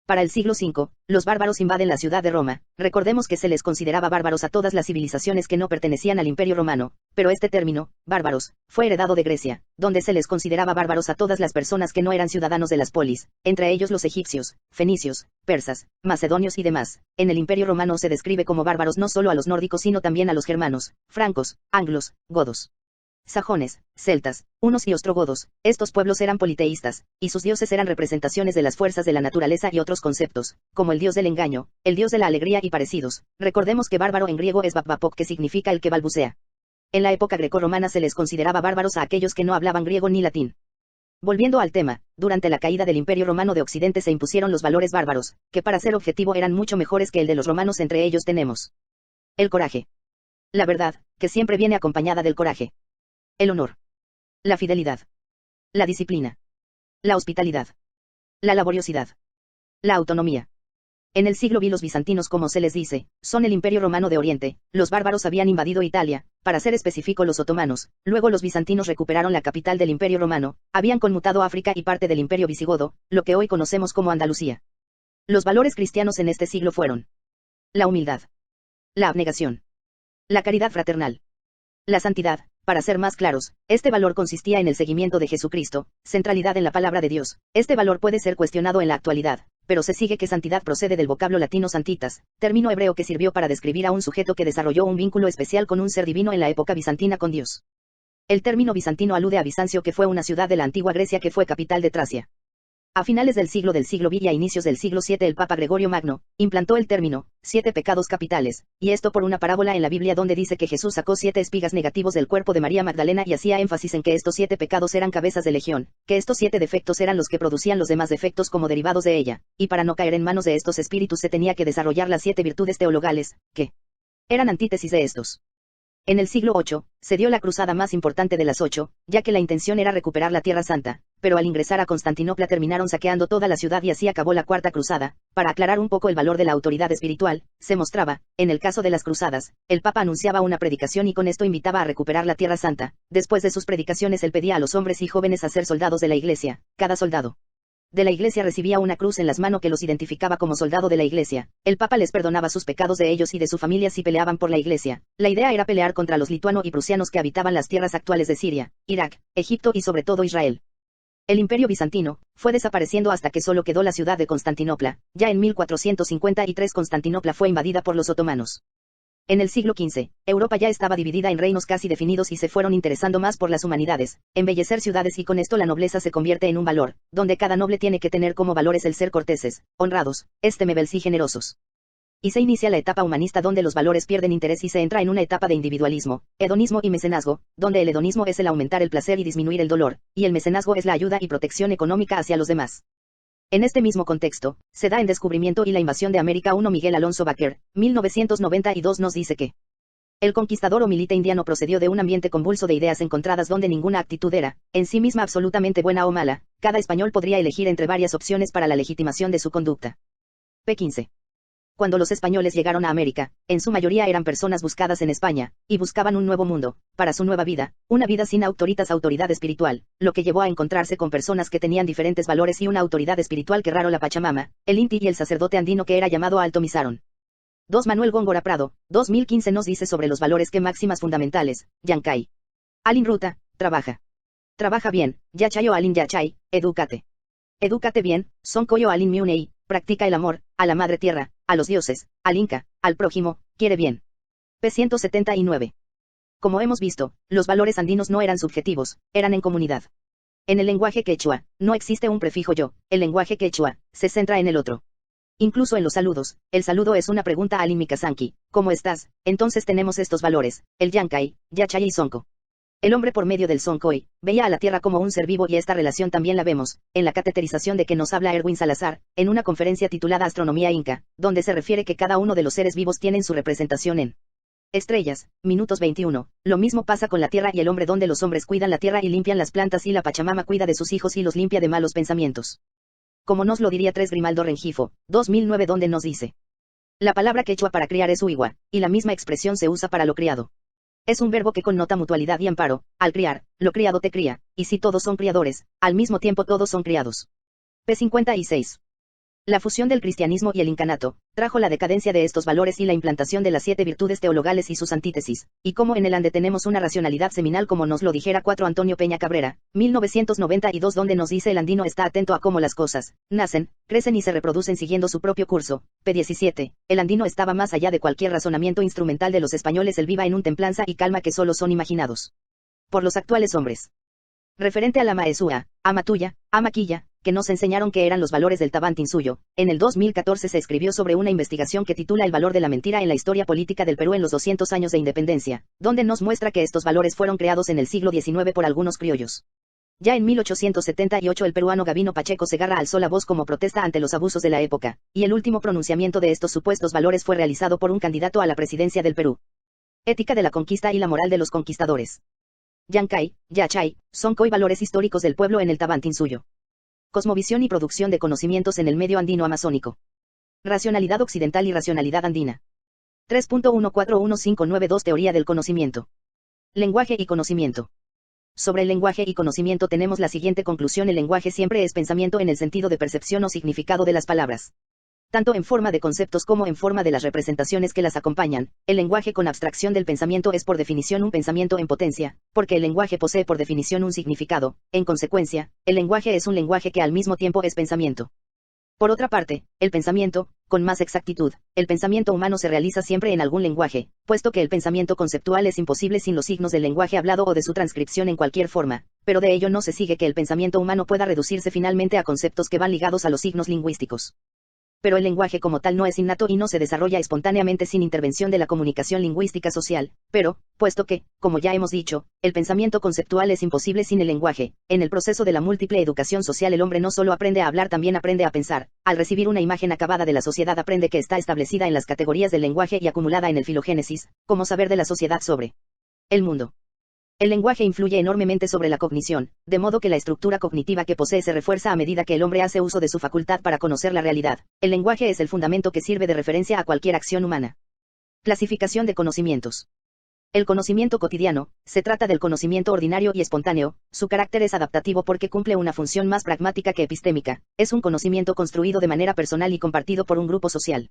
Speaker 1: Para el siglo V, los bárbaros invaden la ciudad de Roma. Recordemos que se les consideraba bárbaros a todas las civilizaciones que no pertenecían al Imperio Romano, pero este término, bárbaros, fue heredado de Grecia, donde se les consideraba bárbaros a todas las personas que no eran ciudadanos de las polis, entre ellos los egipcios, fenicios, persas, macedonios y demás. En el Imperio Romano se describe como bárbaros no solo a los nórdicos sino también a los germanos, francos, anglos, godos, sajones, celtas, hunos y ostrogodos. Estos pueblos eran politeístas, y sus dioses eran representaciones de las fuerzas de la naturaleza y otros conceptos, como el dios del engaño, el dios de la alegría y parecidos. Recordemos que bárbaro en griego es babapok, que significa el que balbucea. En la época grecorromana se les consideraba bárbaros a aquellos que no hablaban griego ni latín. Volviendo al tema, durante la caída del Imperio Romano de Occidente se impusieron los valores bárbaros, que para ser objetivo eran mucho mejores que el de los romanos. Entre ellos tenemos el coraje, la verdad, que siempre viene acompañada del coraje, el honor, la fidelidad, la disciplina, la hospitalidad, la laboriosidad, la autonomía. En el siglo V los bizantinos, como se les dice, son el Imperio Romano de Oriente. Los bárbaros habían invadido Italia, para ser específico los otomanos. Luego los bizantinos recuperaron la capital del Imperio Romano, habían conmutado África y parte del Imperio visigodo, lo que hoy conocemos como Andalucía. Los valores cristianos en este siglo fueron la humildad, la abnegación, la caridad fraternal, la santidad. Para ser más claros, este valor consistía en el seguimiento de Jesucristo, centralidad en la palabra de Dios. Este valor puede ser cuestionado en la actualidad, pero se sigue que santidad procede del vocablo latino santitas, término hebreo que sirvió para describir a un sujeto que desarrolló un vínculo especial con un ser divino en la época bizantina con Dios. El término bizantino alude a Bizancio, que fue una ciudad de la antigua Grecia que fue capital de Tracia. A finales del siglo V y a inicios del siglo VII el Papa Gregorio Magno implantó el término 7 pecados capitales, y esto por una parábola en la Biblia donde dice que Jesús sacó 7 espigas negativos del cuerpo de María Magdalena y hacía énfasis en que estos 7 pecados eran cabezas de legión, que estos 7 defectos eran los que producían los demás defectos como derivados de ella, y para no caer en manos de estos espíritus se tenía que desarrollar las 7 virtudes teologales, que eran antítesis de estos. En el siglo VIII, se dio la cruzada más importante de las 8, ya que la intención era recuperar la Tierra Santa, pero al ingresar a Constantinopla terminaron saqueando toda la ciudad y así acabó la Cuarta Cruzada. Para aclarar un poco el valor de la autoridad espiritual, se mostraba, en el caso de las cruzadas, el Papa anunciaba una predicación y con esto invitaba a recuperar la Tierra Santa. Después de sus predicaciones él pedía a los hombres y jóvenes a ser soldados de la Iglesia. Cada soldado de la Iglesia recibía una cruz en las manos que los identificaba como soldado de la Iglesia. El Papa les perdonaba sus pecados de ellos y de su familia si peleaban por la Iglesia. La idea era pelear contra los lituanos y prusianos que habitaban las tierras actuales de Siria, Irak, Egipto y sobre todo Israel. El Imperio bizantino fue desapareciendo hasta que solo quedó la ciudad de Constantinopla. Ya en 1453 Constantinopla fue invadida por los otomanos. En el siglo XV, Europa ya estaba dividida en reinos casi definidos y se fueron interesando más por las humanidades, embellecer ciudades, y con esto la nobleza se convierte en un valor, donde cada noble tiene que tener como valores el ser corteses, honrados, temebles y generosos. Y se inicia la etapa humanista donde los valores pierden interés y se entra en una etapa de individualismo, hedonismo y mecenazgo, donde el hedonismo es el aumentar el placer y disminuir el dolor, y el mecenazgo es la ayuda y protección económica hacia los demás. En este mismo contexto, se da en Descubrimiento y la invasión de América 1 Miguel Alonso Baker, 1992 nos dice que el conquistador o milita indiano procedió de un ambiente convulso de ideas encontradas donde ninguna actitud era, en sí misma absolutamente buena o mala. Cada español podría elegir entre varias opciones para la legitimación de su conducta. P15. Cuando los españoles llegaron a América, en su mayoría eran personas buscadas en España, y buscaban un nuevo mundo, para su nueva vida, una vida sin autoridad espiritual, lo que llevó a encontrarse con personas que tenían diferentes valores y una autoridad espiritual que raro la Pachamama, el Inti y el sacerdote andino que era llamado Alto Misaron. 2 Manuel Góngora Prado, 2015 nos dice sobre los valores que máximas fundamentales, Yancay. Alin Ruta, trabaja. Trabaja bien, Yachayo Alin Yachay, edúcate. Edúcate bien, Son Koyo Alin Miunei, practica el amor, a la madre tierra, a los dioses, al Inca, al prójimo, quiere bien. P179. Como hemos visto, los valores andinos no eran subjetivos, eran en comunidad. En el lenguaje quechua, no existe un prefijo yo, el lenguaje quechua se centra en el otro. Incluso en los saludos, el saludo es una pregunta al Mikasanki, ¿cómo estás? Entonces tenemos estos valores, el Yankai, Yachai y Sonko. El hombre por medio del Sonkoi, veía a la Tierra como un ser vivo y esta relación también la vemos, en la cateterización de que nos habla Erwin Salazar, en una conferencia titulada Astronomía Inca, donde se refiere que cada uno de los seres vivos tienen su representación en estrellas, minutos 21. Lo mismo pasa con la Tierra y el hombre donde los hombres cuidan la Tierra y limpian las plantas y la Pachamama cuida de sus hijos y los limpia de malos pensamientos. Como nos lo diría 3 Grimaldo Rengifo, 2009 donde nos dice. La palabra quechua para criar es uigua, y la misma expresión se usa para lo criado. Es un verbo que connota mutualidad y amparo, al criar, lo criado te cría, y si todos son criadores, al mismo tiempo todos son criados. P56. La fusión del cristianismo y el incanato, trajo la decadencia de estos valores y la implantación de las 7 virtudes teologales y sus antítesis, y como en el ande tenemos una racionalidad seminal como nos lo dijera 4 Antonio Peña Cabrera, 1992 donde nos dice el andino está atento a cómo las cosas, nacen, crecen y se reproducen siguiendo su propio curso. P17, el andino estaba más allá de cualquier razonamiento instrumental de los españoles, él viva en un templanza y calma que solo son imaginados por los actuales hombres. Referente a la maesúa, amatuya, amaquilla, que nos enseñaron que eran los valores del Tabantinsuyo, en el 2014 se escribió sobre una investigación que titula El valor de la mentira en la historia política del Perú en los 200 años de independencia, donde nos muestra que estos valores fueron creados en el siglo XIX por algunos criollos. Ya en 1878 el peruano Gavino Pacheco Segarra alzó la voz como protesta ante los abusos de la época, y el último pronunciamiento de estos supuestos valores fue realizado por un candidato a la presidencia del Perú. Ética de la conquista y la moral de los conquistadores. Yankai, Yachai, Sonko y valores históricos del pueblo en el Tabantinsuyo. Cosmovisión y producción de conocimientos en el medio andino amazónico. Racionalidad occidental y racionalidad andina. 3.141592 Teoría del conocimiento. Lenguaje y conocimiento. Sobre el lenguaje y conocimiento tenemos la siguiente conclusión: el lenguaje siempre es pensamiento en el sentido de percepción o significado de las palabras. Tanto en forma de conceptos como en forma de las representaciones que las acompañan, el lenguaje con abstracción del pensamiento es por definición un pensamiento en potencia, porque el lenguaje posee por definición un significado, en consecuencia, el lenguaje es un lenguaje que al mismo tiempo es pensamiento. Por otra parte, el pensamiento, con más exactitud, el pensamiento humano se realiza siempre en algún lenguaje, puesto que el pensamiento conceptual es imposible sin los signos del lenguaje hablado o de su transcripción en cualquier forma, pero de ello no se sigue que el pensamiento humano pueda reducirse finalmente a conceptos que van ligados a los signos lingüísticos. Pero el lenguaje como tal no es innato y no se desarrolla espontáneamente sin intervención de la comunicación lingüística social, pero, puesto que, como ya hemos dicho, el pensamiento conceptual es imposible sin el lenguaje, en el proceso de la múltiple educación social el hombre no solo aprende a hablar, también aprende a pensar. Al recibir una imagen acabada de la sociedad aprende que está establecida en las categorías del lenguaje y acumulada en el filogénesis, como saber de la sociedad sobre el mundo. El lenguaje influye enormemente sobre la cognición, de modo que la estructura cognitiva que posee se refuerza a medida que el hombre hace uso de su facultad para conocer la realidad. El lenguaje es el fundamento que sirve de referencia a cualquier acción humana. Clasificación de conocimientos. El conocimiento cotidiano, se trata del conocimiento ordinario y espontáneo, su carácter es adaptativo porque cumple una función más pragmática que epistémica, es un conocimiento construido de manera personal y compartido por un grupo social.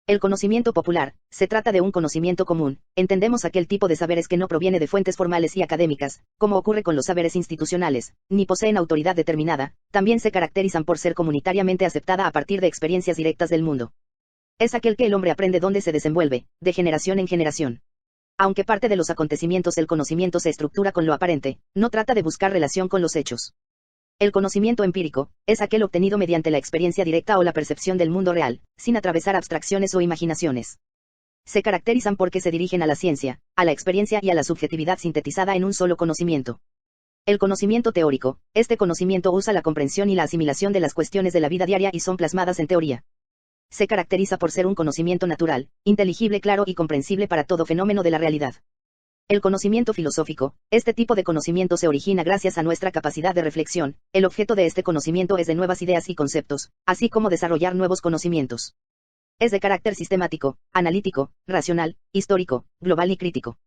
Speaker 1: El conocimiento popular, se trata de un conocimiento común, entendemos aquel tipo de saberes que no proviene de fuentes formales y académicas, como ocurre con los saberes institucionales, ni poseen autoridad determinada, también se caracterizan por ser comunitariamente aceptada a partir de experiencias directas del mundo. Es aquel que el hombre aprende donde se desenvuelve, de generación en generación. Aunque parte de los acontecimientos el conocimiento se estructura con lo aparente, no trata de buscar relación con los hechos. El conocimiento empírico, es aquel obtenido mediante la experiencia directa o la percepción del mundo real, sin atravesar abstracciones o imaginaciones. Se caracterizan porque se dirigen a la ciencia, a la experiencia y a la subjetividad sintetizada en un solo conocimiento. El conocimiento teórico, este conocimiento usa la comprensión y la asimilación de las cuestiones de la vida diaria y son plasmadas en teoría. Se caracteriza por ser un conocimiento natural, inteligible, claro y comprensible para todo fenómeno de la realidad. El conocimiento filosófico, este tipo de conocimiento se origina gracias a nuestra capacidad de reflexión, el objeto de este conocimiento es de nuevas ideas y conceptos, así como desarrollar nuevos conocimientos. Es de carácter sistemático, analítico, racional, histórico, global y crítico.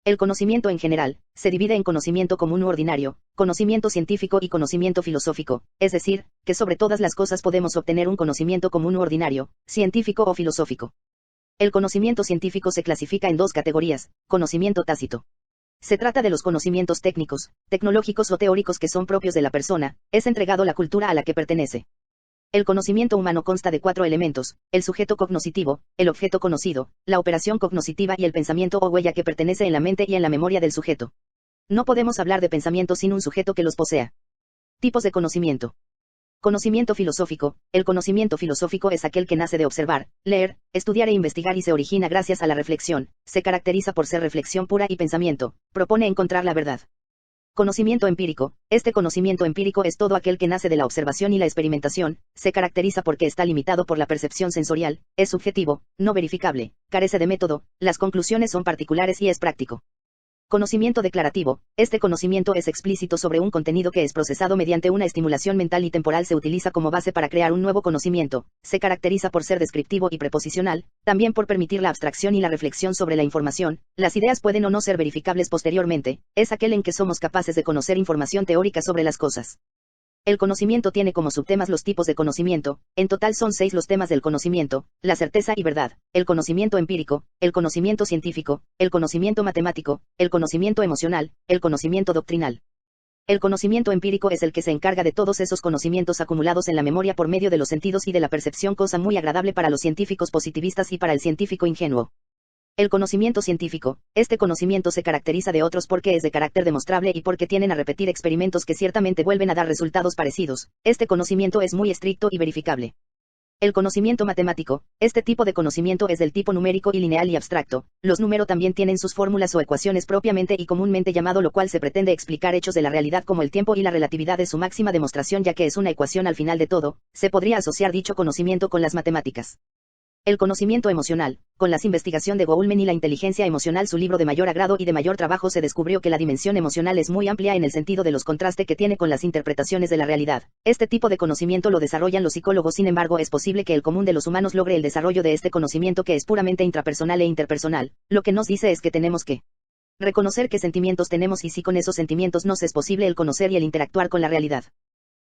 Speaker 1: El conocimiento en general, se divide en conocimiento común u ordinario, conocimiento científico y conocimiento filosófico, es decir, que sobre todas las cosas podemos obtener un conocimiento común u ordinario, científico o filosófico. El conocimiento científico se clasifica en dos categorías: conocimiento tácito. Se trata de los conocimientos técnicos, tecnológicos o teóricos que son propios de la persona, es entregado la cultura a la que pertenece. El conocimiento humano consta de 4 elementos: el sujeto cognoscitivo, el objeto conocido, la operación cognoscitiva y el pensamiento o huella que pertenece en la mente y en la memoria del sujeto. No podemos hablar de pensamiento sin un sujeto que los posea. Tipos de conocimiento. Conocimiento filosófico. El conocimiento filosófico es aquel que nace de observar, leer, estudiar e investigar y se origina gracias a la reflexión. Se caracteriza por ser reflexión pura y pensamiento. Propone encontrar la verdad. Conocimiento empírico. Este conocimiento empírico es todo aquel que nace de la observación y la experimentación. Se caracteriza porque está limitado por la percepción sensorial, es subjetivo, no verificable, carece de método, las conclusiones son particulares y es práctico. Conocimiento declarativo. Este conocimiento es explícito sobre un contenido que es procesado mediante una estimulación mental y temporal. Se utiliza como base para crear un nuevo conocimiento. Se caracteriza por ser descriptivo y preposicional, también por permitir la abstracción y la reflexión sobre la información. Las ideas pueden o no ser verificables posteriormente. Es aquel en que somos capaces de conocer información teórica sobre las cosas. El conocimiento tiene como subtemas los tipos de conocimiento. En total son 6 los temas del conocimiento: la certeza y verdad, el conocimiento empírico, el conocimiento científico, el conocimiento matemático, el conocimiento emocional, el conocimiento doctrinal. El conocimiento empírico es el que se encarga de todos esos conocimientos acumulados en la memoria por medio de los sentidos y de la percepción, cosa muy agradable para los científicos positivistas y para el científico ingenuo. El conocimiento científico. Este conocimiento se caracteriza de otros porque es de carácter demostrable y porque tienen a repetir experimentos que ciertamente vuelven a dar resultados parecidos. Este conocimiento es muy estricto y verificable. El conocimiento matemático. Este tipo de conocimiento es del tipo numérico y lineal y abstracto. Los números también tienen sus fórmulas o ecuaciones propiamente y comúnmente llamado, lo cual se pretende explicar hechos de la realidad como el tiempo y la relatividad de su máxima demostración, ya que es una ecuación al final de todo. Se podría asociar dicho conocimiento con las matemáticas. El conocimiento emocional. Con la investigación de Goleman y la inteligencia emocional, su libro de mayor agrado y de mayor trabajo, se descubrió que la dimensión emocional es muy amplia en el sentido de los contrastes que tiene con las interpretaciones de la realidad. Este tipo de conocimiento lo desarrollan los psicólogos, sin embargo es posible que el común de los humanos logre el desarrollo de este conocimiento, que es puramente intrapersonal e interpersonal. Lo que nos dice es que tenemos que reconocer qué sentimientos tenemos y si con esos sentimientos nos es posible el conocer y el interactuar con la realidad.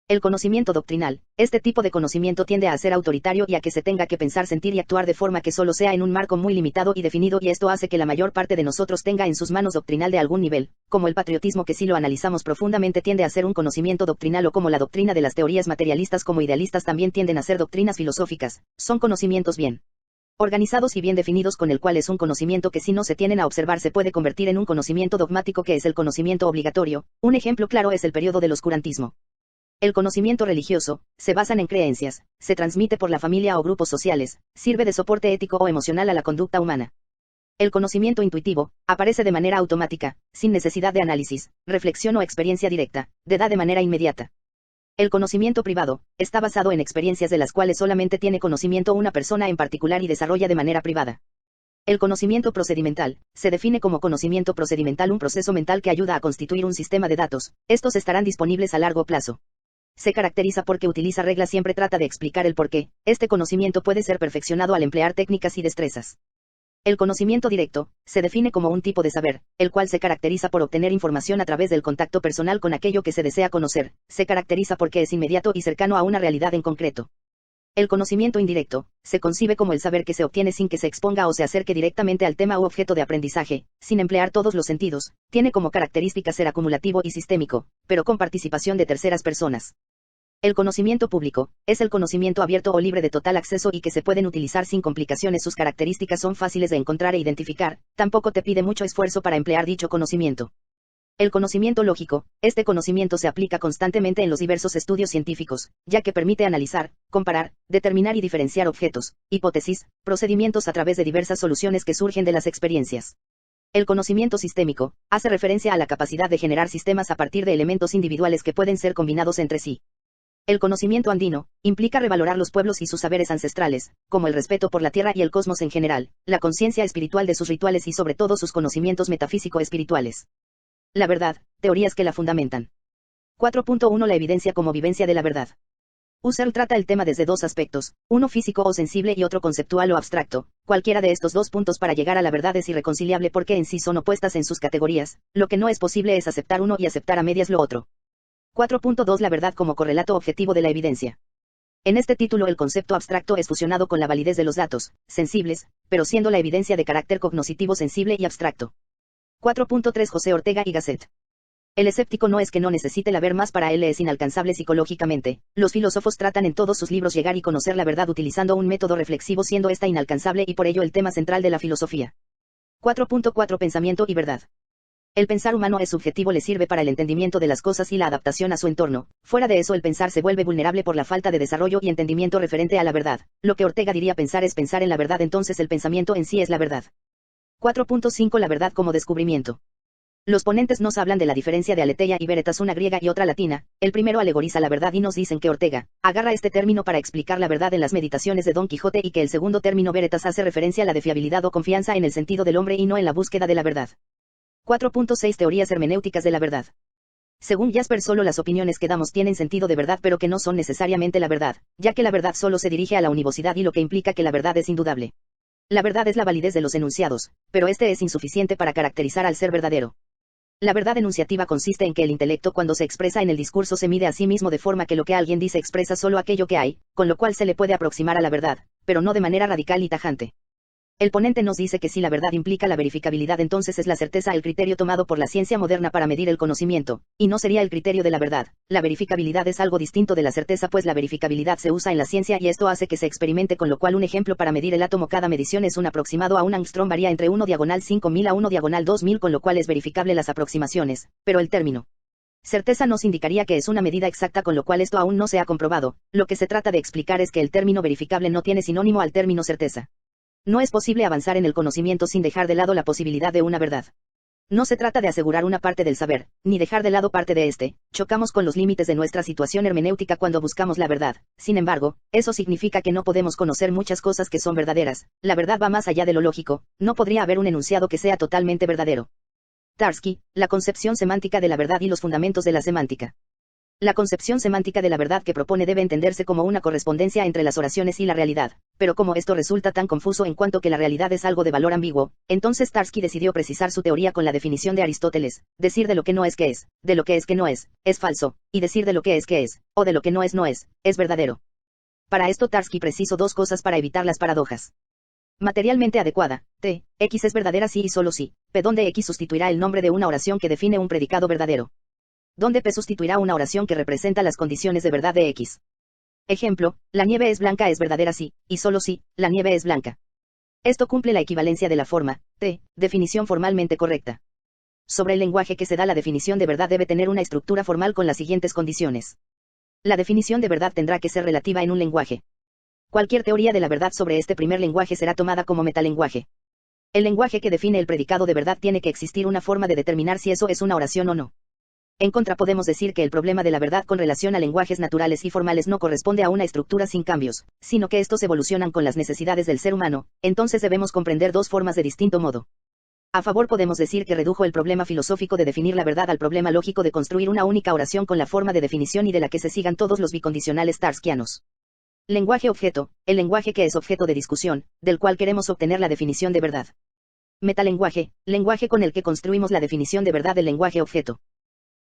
Speaker 1: El conocimiento doctrinal. Este tipo de conocimiento tiende a ser autoritario y a que se tenga que pensar, sentir y actuar de forma que solo sea en un marco muy limitado y definido, y esto hace que la mayor parte de nosotros tenga en sus manos doctrinal de algún nivel, como el patriotismo, que si lo analizamos profundamente tiende a ser un conocimiento doctrinal, o como la doctrina de las teorías materialistas como idealistas también tienden a ser doctrinas filosóficas. Son conocimientos bien organizados y bien definidos, con el cual es un conocimiento que si no se tienen a observar se puede convertir en un conocimiento dogmático, que es el conocimiento obligatorio. Un ejemplo claro es el periodo del oscurantismo. El conocimiento religioso se basan en creencias, se transmite por la familia o grupos sociales, sirve de soporte ético o emocional a la conducta humana. El conocimiento intuitivo aparece de manera automática, sin necesidad de análisis, reflexión o experiencia directa, da de manera inmediata. El conocimiento privado está basado en experiencias de las cuales solamente tiene conocimiento una persona en particular y desarrolla de manera privada. El conocimiento procedimental se define como conocimiento procedimental, un proceso mental que ayuda a constituir un sistema de datos. Estos estarán disponibles a largo plazo. Se caracteriza porque utiliza reglas, siempre trata de explicar el porqué. Este conocimiento puede ser perfeccionado al emplear técnicas y destrezas. El conocimiento directo se define como un tipo de saber, el cual se caracteriza por obtener información a través del contacto personal con aquello que se desea conocer. Se caracteriza porque es inmediato y cercano a una realidad en concreto. El conocimiento indirecto se concibe como el saber que se obtiene sin que se exponga o se acerque directamente al tema u objeto de aprendizaje, sin emplear todos los sentidos. Tiene como característica ser acumulativo y sistémico, pero con participación de terceras personas. El conocimiento público es el conocimiento abierto o libre de total acceso y que se pueden utilizar sin complicaciones. Sus características son fáciles de encontrar e identificar, tampoco te pide mucho esfuerzo para emplear dicho conocimiento. El conocimiento lógico. Este conocimiento se aplica constantemente en los diversos estudios científicos, ya que permite analizar, comparar, determinar y diferenciar objetos, hipótesis, procedimientos a través de diversas soluciones que surgen de las experiencias. El conocimiento sistémico hace referencia a la capacidad de generar sistemas a partir de elementos individuales que pueden ser combinados entre sí. El conocimiento andino implica revalorar los pueblos y sus saberes ancestrales, como el respeto por la tierra y el cosmos en general, la conciencia espiritual de sus rituales y sobre todo sus conocimientos metafísico-espirituales. La verdad, teorías que la fundamentan. 4.1 La evidencia como vivencia de la verdad. Husserl trata el tema desde dos aspectos, uno físico o sensible y otro conceptual o abstracto. Cualquiera de estos dos puntos para llegar a la verdad es irreconciliable porque en sí son opuestas en sus categorías. Lo que no es posible es aceptar uno y aceptar a medias lo otro. 4.2 La verdad como correlato objetivo de la evidencia. En este título el concepto abstracto es fusionado con la validez de los datos, sensibles, pero siendo la evidencia de carácter cognoscitivo sensible y abstracto. 4.3 José Ortega y Gasset. El escéptico no es que no necesite la ver más, para él es inalcanzable psicológicamente. Los filósofos tratan en todos sus libros llegar y conocer la verdad utilizando un método reflexivo, siendo esta inalcanzable y por ello el tema central de la filosofía. 4.4 Pensamiento y verdad. El pensar humano es subjetivo, le sirve para el entendimiento de las cosas y la adaptación a su entorno. Fuera de eso, el pensar se vuelve vulnerable por la falta de desarrollo y entendimiento referente a la verdad. Lo que Ortega diría pensar es pensar en la verdad, entonces el pensamiento en sí es la verdad. 4.5 La verdad como descubrimiento. Los ponentes nos hablan de la diferencia de aletheia y veritas, una griega y otra latina. El primero alegoriza la verdad y nos dicen que Ortega agarra este término para explicar la verdad en las meditaciones de Don Quijote, y que el segundo término veritas hace referencia a la de fiabilidad o confianza en el sentido del hombre y no en la búsqueda de la verdad. 4.6 Teorías hermenéuticas de la verdad. Según Jasper, solo las opiniones que damos tienen sentido de verdad, pero que no son necesariamente la verdad, ya que la verdad solo se dirige a la univocidad, y lo que implica que la verdad es indudable. La verdad es la validez de los enunciados, pero este es insuficiente para caracterizar al ser verdadero. La verdad enunciativa consiste en que el intelecto, cuando se expresa en el discurso, se mide a sí mismo de forma que lo que alguien dice expresa solo aquello que hay, con lo cual se le puede aproximar a la verdad, pero no de manera radical y tajante. El ponente nos dice que si la verdad implica la verificabilidad, entonces es la certeza el criterio tomado por la ciencia moderna para medir el conocimiento, y no sería el criterio de la verdad. La verificabilidad es algo distinto de la certeza, pues la verificabilidad se usa en la ciencia y esto hace que se experimente, con lo cual un ejemplo para medir el átomo, cada medición es un aproximado a un angström, varía entre 1/5000 a 1/2000, con lo cual es verificable las aproximaciones, pero el término certeza nos indicaría que es una medida exacta, con lo cual esto aún no se ha comprobado. Lo que se trata de explicar es que el término verificable no tiene sinónimo al término certeza. No es posible avanzar en el conocimiento sin dejar de lado la posibilidad de una verdad. No se trata de asegurar una parte del saber, ni dejar de lado parte de este. Chocamos con los límites de nuestra situación hermenéutica cuando buscamos la verdad. Sin embargo, eso significa que no podemos conocer muchas cosas que son verdaderas. La verdad va más allá de lo lógico. No podría haber un enunciado que sea totalmente verdadero. Tarski, la concepción semántica de la verdad y los fundamentos de la semántica. La concepción semántica de la verdad que propone debe entenderse como una correspondencia entre las oraciones y la realidad, pero como esto resulta tan confuso en cuanto que la realidad es algo de valor ambiguo, entonces Tarski decidió precisar su teoría con la definición de Aristóteles: decir de lo que no es que es, de lo que es que no es falso, y decir de lo que es, o de lo que no es verdadero. Para esto Tarski precisó dos cosas para evitar las paradojas. Materialmente adecuada, t, x es verdadera si y solo si, p, donde x sustituirá el nombre de una oración que define un predicado verdadero. Donde P sustituirá una oración que representa las condiciones de verdad de X. Ejemplo, la nieve es blanca es verdadera si, y solo si, la nieve es blanca. Esto cumple la equivalencia de la forma, T, definición formalmente correcta. Sobre el lenguaje que se da la definición de verdad debe tener una estructura formal con las siguientes condiciones. La definición de verdad tendrá que ser relativa en un lenguaje. Cualquier teoría de la verdad sobre este primer lenguaje será tomada como metalenguaje. El lenguaje que define el predicado de verdad tiene que existir una forma de determinar si eso es una oración o no. En contra, podemos decir que el problema de la verdad con relación a lenguajes naturales y formales no corresponde a una estructura sin cambios, sino que estos evolucionan con las necesidades del ser humano. Entonces debemos comprender dos formas de distinto modo. A favor, podemos decir que redujo el problema filosófico de definir la verdad al problema lógico de construir una única oración con la forma de definición y de la que se sigan todos los bicondicionales tarskianos. Lenguaje-objeto, el lenguaje que es objeto de discusión, del cual queremos obtener la definición de verdad. Metalenguaje, lenguaje con el que construimos la definición de verdad del lenguaje-objeto.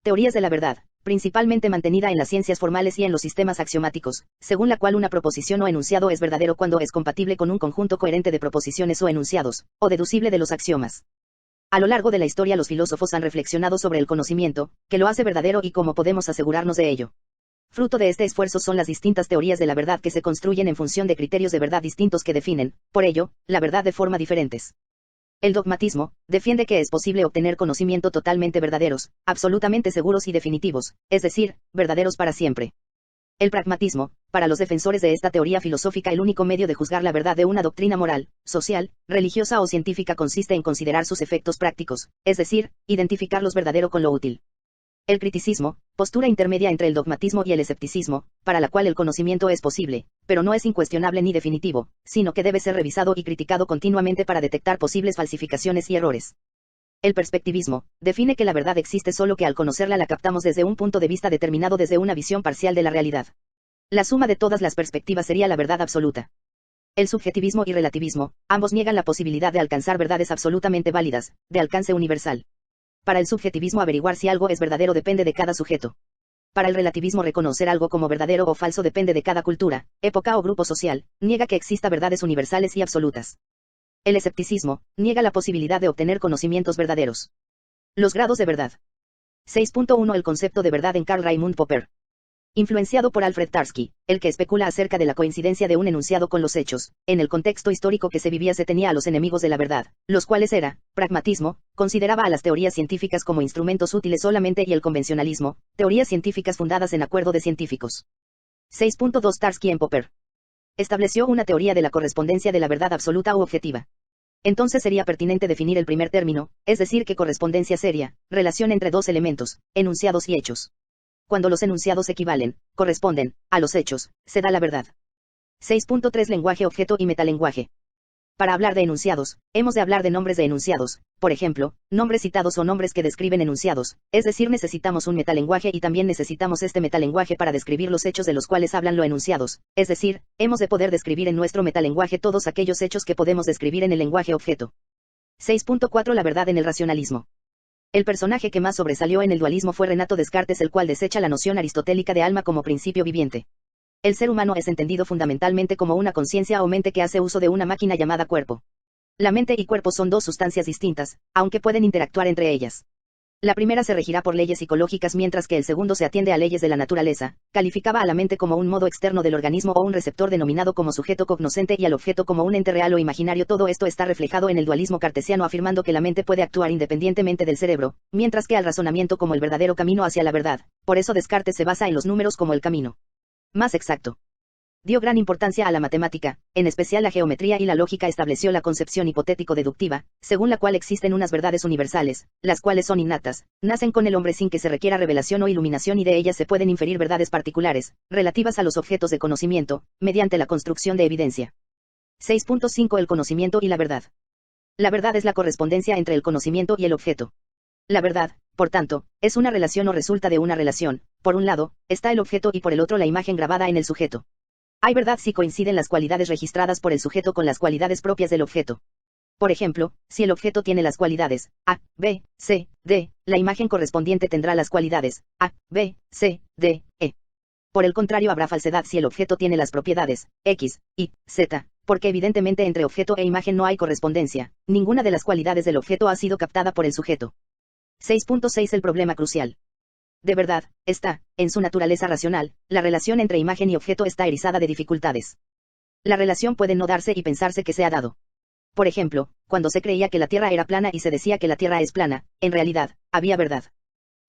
Speaker 1: Teorías de la verdad, principalmente mantenida en las ciencias formales y en los sistemas axiomáticos, según la cual una proposición o enunciado es verdadero cuando es compatible con un conjunto coherente de proposiciones o enunciados, o deducible de los axiomas. A lo largo de la historia los filósofos han reflexionado sobre el conocimiento, que lo hace verdadero y cómo podemos asegurarnos de ello. Fruto de este esfuerzo son las distintas teorías de la verdad que se construyen en función de criterios de verdad distintos que definen, por ello, la verdad de forma diferentes. El dogmatismo defiende que es posible obtener conocimiento totalmente verdaderos, absolutamente seguros y definitivos, es decir, verdaderos para siempre. El pragmatismo, para los defensores de esta teoría filosófica, el único medio de juzgar la verdad de una doctrina moral, social, religiosa o científica consiste en considerar sus efectos prácticos, es decir, identificar lo verdadero con lo útil. El criticismo, postura intermedia entre el dogmatismo y el escepticismo, para la cual el conocimiento es posible, pero no es incuestionable ni definitivo, sino que debe ser revisado y criticado continuamente para detectar posibles falsificaciones y errores. El perspectivismo define que la verdad existe solo que al conocerla la captamos desde un punto de vista determinado, desde una visión parcial de la realidad. La suma de todas las perspectivas sería la verdad absoluta. El subjetivismo y relativismo, ambos niegan la posibilidad de alcanzar verdades absolutamente válidas, de alcance universal. Para el subjetivismo, averiguar si algo es verdadero depende de cada sujeto. Para el relativismo, reconocer algo como verdadero o falso depende de cada cultura, época o grupo social. Niega que exista verdades universales y absolutas. El escepticismo niega la posibilidad de obtener conocimientos verdaderos. Los grados de verdad. 6.1 El concepto de verdad en Karl Raimund Popper. Influenciado por Alfred Tarski, el que especula acerca de la coincidencia de un enunciado con los hechos, en el contexto histórico que se vivía se tenía a los enemigos de la verdad, los cuales era, pragmatismo, consideraba a las teorías científicas como instrumentos útiles solamente y el convencionalismo, teorías científicas fundadas en acuerdo de científicos. 6.2 Tarski en Popper. Estableció una teoría de la correspondencia de la verdad absoluta u objetiva. Entonces sería pertinente definir el primer término, es decir que correspondencia seria, relación entre dos elementos, enunciados y hechos. Cuando los enunciados equivalen, corresponden, a los hechos, se da la verdad. 6.3 Lenguaje objeto y metalenguaje. Para hablar de enunciados, hemos de hablar de nombres de enunciados, por ejemplo, nombres citados o nombres que describen enunciados, es decir necesitamos un metalenguaje y también necesitamos este metalenguaje para describir los hechos de los cuales hablan los enunciados, es decir, hemos de poder describir en nuestro metalenguaje todos aquellos hechos que podemos describir en el lenguaje objeto. 6.4 La verdad en el racionalismo. El personaje que más sobresalió en el dualismo fue Renato Descartes, el cual desecha la noción aristotélica de alma como principio viviente. El ser humano es entendido fundamentalmente como una conciencia o mente que hace uso de una máquina llamada cuerpo. La mente y cuerpo son dos sustancias distintas, aunque pueden interactuar entre ellas. La primera se regirá por leyes psicológicas mientras que el segundo se atiende a leyes de la naturaleza. Calificaba a la mente como un modo externo del organismo o un receptor denominado como sujeto cognoscente y al objeto como un ente real o imaginario. Todo esto está reflejado en el dualismo cartesiano, afirmando que la mente puede actuar independientemente del cerebro, mientras que al razonamiento como el verdadero camino hacia la verdad. Por eso Descartes se basa en los números como el camino más exacto. Dio gran importancia a la matemática, en especial la geometría y la lógica. Estableció la concepción hipotético-deductiva, según la cual existen unas verdades universales, las cuales son innatas, nacen con el hombre sin que se requiera revelación o iluminación y de ellas se pueden inferir verdades particulares, relativas a los objetos de conocimiento, mediante la construcción de evidencia. 6.5 El conocimiento y la verdad. La verdad es la correspondencia entre el conocimiento y el objeto. La verdad, por tanto, es una relación o resulta de una relación. Por un lado, está el objeto y por el otro la imagen grabada en el sujeto. Hay verdad si coinciden las cualidades registradas por el sujeto con las cualidades propias del objeto. Por ejemplo, si el objeto tiene las cualidades A, B, C, D, la imagen correspondiente tendrá las cualidades A, B, C, D, E. Por el contrario, habrá falsedad si el objeto tiene las propiedades X, Y, Z, porque evidentemente entre objeto e imagen no hay correspondencia, ninguna de las cualidades del objeto ha sido captada por el sujeto. 6.6 El problema crucial. De verdad, está, en su naturaleza racional, la relación entre imagen y objeto está erizada de dificultades. La relación puede no darse y pensarse que se ha dado. Por ejemplo, cuando se creía que la Tierra era plana y se decía que la Tierra es plana, en realidad, había verdad.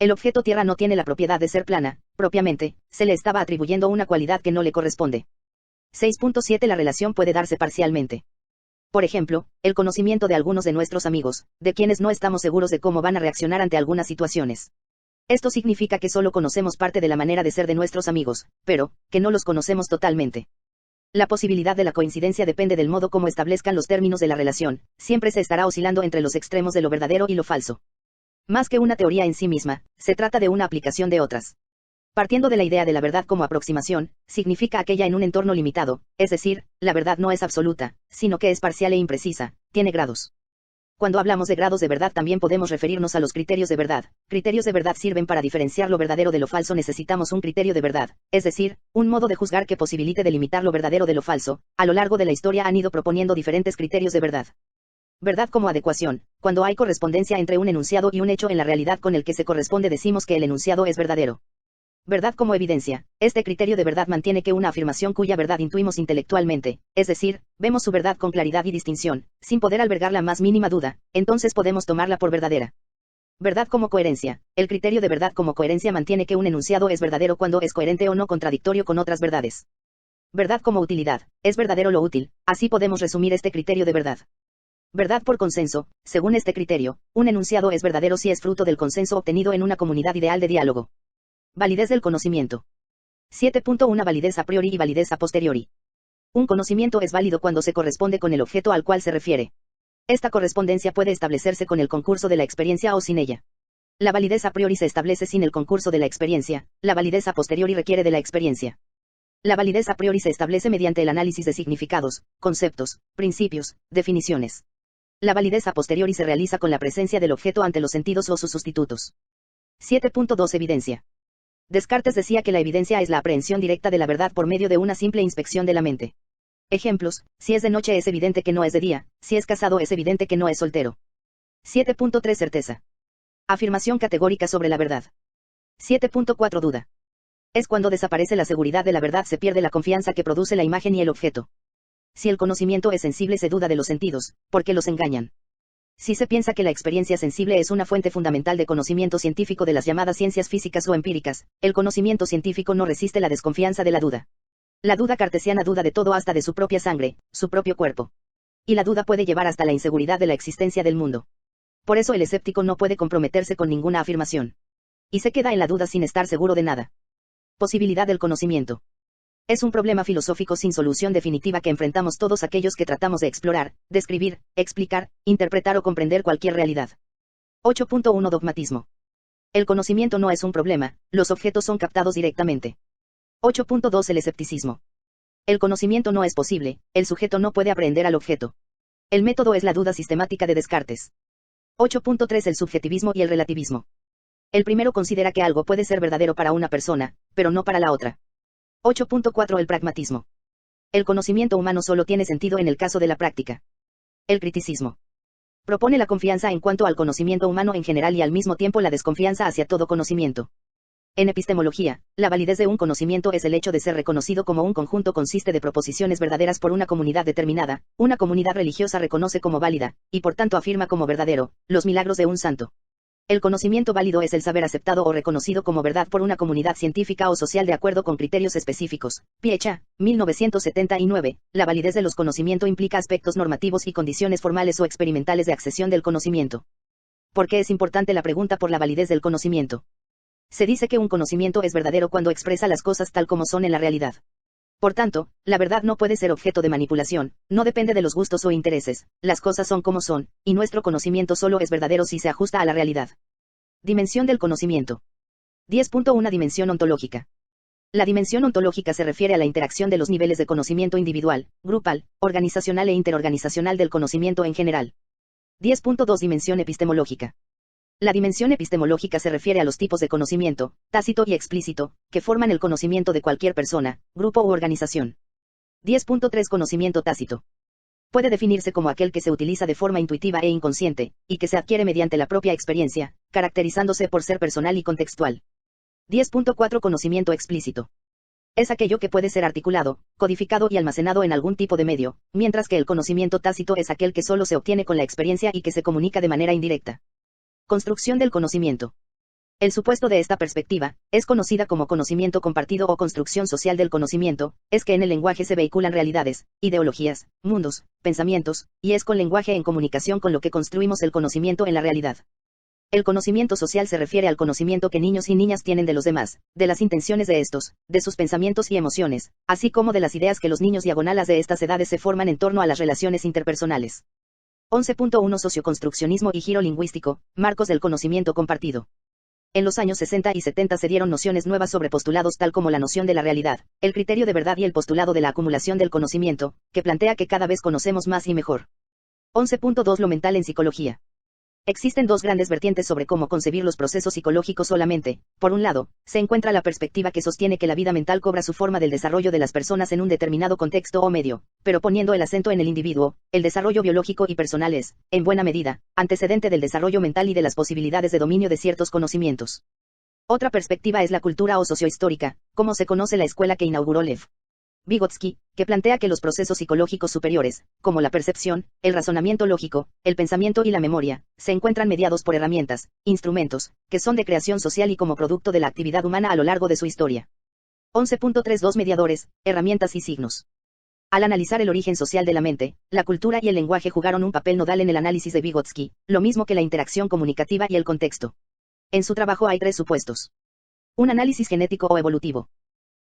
Speaker 1: El objeto Tierra no tiene la propiedad de ser plana, propiamente, se le estaba atribuyendo una cualidad que no le corresponde. 6.7 La relación puede darse parcialmente. Por ejemplo, el conocimiento de algunos de nuestros amigos, de quienes no estamos seguros de cómo van a reaccionar ante algunas situaciones. Esto significa que solo conocemos parte de la manera de ser de nuestros amigos, pero, que no los conocemos totalmente. La posibilidad de la coincidencia depende del modo como establezcan los términos de la relación, siempre se estará oscilando entre los extremos de lo verdadero y lo falso. Más que una teoría en sí misma, se trata de una aplicación de otras. Partiendo de la idea de la verdad como aproximación, significa aquella en un entorno limitado, es decir, la verdad no es absoluta, sino que es parcial e imprecisa, tiene grados. Cuando hablamos de grados de verdad también podemos referirnos a los criterios de verdad. Criterios de verdad sirven para diferenciar lo verdadero de lo falso. Necesitamos un criterio de verdad, es decir, un modo de juzgar que posibilite delimitar lo verdadero de lo falso. A lo largo de la historia han ido proponiendo diferentes criterios de verdad. Verdad como adecuación. Cuando hay correspondencia entre un enunciado y un hecho en la realidad con el que se corresponde, decimos que el enunciado es verdadero. Verdad como evidencia. Este criterio de verdad mantiene que una afirmación cuya verdad intuimos intelectualmente, es decir, vemos su verdad con claridad y distinción, sin poder albergar la más mínima duda, entonces podemos tomarla por verdadera. Verdad como coherencia. El criterio de verdad como coherencia mantiene que un enunciado es verdadero cuando es coherente o no contradictorio con otras verdades. Verdad como utilidad. Es verdadero lo útil, así podemos resumir este criterio de verdad. Verdad por consenso. Según este criterio, un enunciado es verdadero si es fruto del consenso obtenido en una comunidad ideal de diálogo. Validez del conocimiento. 7.1 Validez a priori y validez a posteriori. Un conocimiento es válido cuando se corresponde con el objeto al cual se refiere. Esta correspondencia puede establecerse con el concurso de la experiencia o sin ella. La validez a priori se establece sin el concurso de la experiencia, la validez a posteriori requiere de la experiencia. La validez a priori se establece mediante el análisis de significados, conceptos, principios, definiciones. La validez a posteriori se realiza con la presencia del objeto ante los sentidos o sus sustitutos. 7.2 Evidencia. Descartes decía que la evidencia es la aprehensión directa de la verdad por medio de una simple inspección de la mente. Ejemplos: si es de noche es evidente que no es de día, si es casado es evidente que no es soltero. 7.3 Certeza. Afirmación categórica sobre la verdad. 7.4 Duda. Es cuando desaparece la seguridad de la verdad, se pierde la confianza que produce la imagen y el objeto. Si el conocimiento es sensible, se duda de los sentidos, porque los engañan. Si se piensa que la experiencia sensible es una fuente fundamental de conocimiento científico de las llamadas ciencias físicas o empíricas, el conocimiento científico no resiste la desconfianza de la duda. La duda cartesiana duda de todo, hasta de su propia sangre, su propio cuerpo. Y la duda puede llevar hasta la inseguridad de la existencia del mundo. Por eso el escéptico no puede comprometerse con ninguna afirmación. Y se queda en la duda sin estar seguro de nada. Posibilidad del conocimiento. Es un problema filosófico sin solución definitiva que enfrentamos todos aquellos que tratamos de explorar, describir, explicar, interpretar o comprender cualquier realidad. 8.1 Dogmatismo. El conocimiento no es un problema, los objetos son captados directamente. 8.2 El escepticismo. El conocimiento no es posible, el sujeto no puede aprehender al objeto. El método es la duda sistemática de Descartes. 8.3 El subjetivismo y el relativismo. El primero considera que algo puede ser verdadero para una persona, pero no para la otra. 8.4 El pragmatismo. El conocimiento humano solo tiene sentido en el caso de la práctica. El criticismo. Propone la confianza en cuanto al conocimiento humano en general y al mismo tiempo la desconfianza hacia todo conocimiento. En epistemología, la validez de un conocimiento es el hecho de ser reconocido como un conjunto consiste de proposiciones verdaderas por una comunidad determinada. Una comunidad religiosa reconoce como válida, y por tanto afirma como verdadero, los milagros de un santo. El conocimiento válido es el saber aceptado o reconocido como verdad por una comunidad científica o social de acuerdo con criterios específicos. Piecha, 1979. La validez de los conocimientos implica aspectos normativos y condiciones formales o experimentales de accesión del conocimiento. ¿Por qué es importante la pregunta por la validez del conocimiento? Se dice que un conocimiento es verdadero cuando expresa las cosas tal como son en la realidad. Por tanto, la verdad no puede ser objeto de manipulación, no depende de los gustos o intereses, las cosas son como son, y nuestro conocimiento solo es verdadero si se ajusta a la realidad. Dimensión del conocimiento. 10.1 Dimensión ontológica. La dimensión ontológica se refiere a la interacción de los niveles de conocimiento individual, grupal, organizacional e interorganizacional del conocimiento en general. 10.2 Dimensión epistemológica. La dimensión epistemológica se refiere a los tipos de conocimiento, tácito y explícito, que forman el conocimiento de cualquier persona, grupo u organización. 10.3 Conocimiento tácito. Puede definirse como aquel que se utiliza de forma intuitiva e inconsciente, y que se adquiere mediante la propia experiencia, caracterizándose por ser personal y contextual. 10.4 Conocimiento explícito. Es aquello que puede ser articulado, codificado y almacenado en algún tipo de medio, mientras que el conocimiento tácito es aquel que solo se obtiene con la experiencia y que se comunica de manera indirecta. Construcción del conocimiento. El supuesto de esta perspectiva, es conocida como conocimiento compartido o construcción social del conocimiento, es que en el lenguaje se vehiculan realidades, ideologías, mundos, pensamientos, y es con lenguaje en comunicación con lo que construimos el conocimiento en la realidad. El conocimiento social se refiere al conocimiento que niños y niñas tienen de los demás, de las intenciones de estos, de sus pensamientos y emociones, así como de las ideas que los niños diagonalas de estas edades se forman en torno a las relaciones interpersonales. 11.1 Socioconstruccionismo y giro lingüístico, marcos del conocimiento compartido. En los años 60 y 70 se dieron nociones nuevas sobre postulados tal como la noción de la realidad, el criterio de verdad y el postulado de la acumulación del conocimiento, que plantea que cada vez conocemos más y mejor. 11.2 Lo mental en psicología. Existen dos grandes vertientes sobre cómo concebir los procesos psicológicos solamente. Por un lado, se encuentra la perspectiva que sostiene que la vida mental cobra su forma del desarrollo de las personas en un determinado contexto o medio, pero poniendo el acento en el individuo. El desarrollo biológico y personal es, en buena medida, antecedente del desarrollo mental y de las posibilidades de dominio de ciertos conocimientos. Otra perspectiva es la cultura o sociohistórica, como se conoce la escuela que inauguró Lev Vygotsky, que plantea que los procesos psicológicos superiores, como la percepción, el razonamiento lógico, el pensamiento y la memoria, se encuentran mediados por herramientas, instrumentos, que son de creación social y como producto de la actividad humana a lo largo de su historia. 11.32 Mediadores, herramientas y signos. Al analizar el origen social de la mente, la cultura y el lenguaje jugaron un papel nodal en el análisis de Vygotsky, lo mismo que la interacción comunicativa y el contexto. En su trabajo hay tres supuestos. Un análisis genético o evolutivo.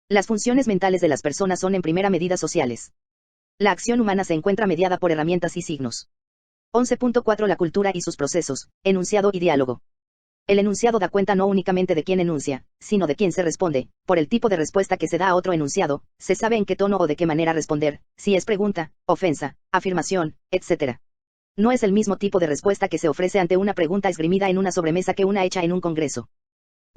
Speaker 1: Las funciones mentales de las personas son en primera medida sociales. La acción humana se encuentra mediada por herramientas y signos. 11.4 La cultura y sus procesos, enunciado y diálogo. El enunciado da cuenta no únicamente de quién enuncia, sino de quién se responde. Por el tipo de respuesta que se da a otro enunciado, se sabe en qué tono o de qué manera responder, si es pregunta, ofensa, afirmación, etc. No es el mismo tipo de respuesta que se ofrece ante una pregunta esgrimida en una sobremesa que una hecha en un congreso.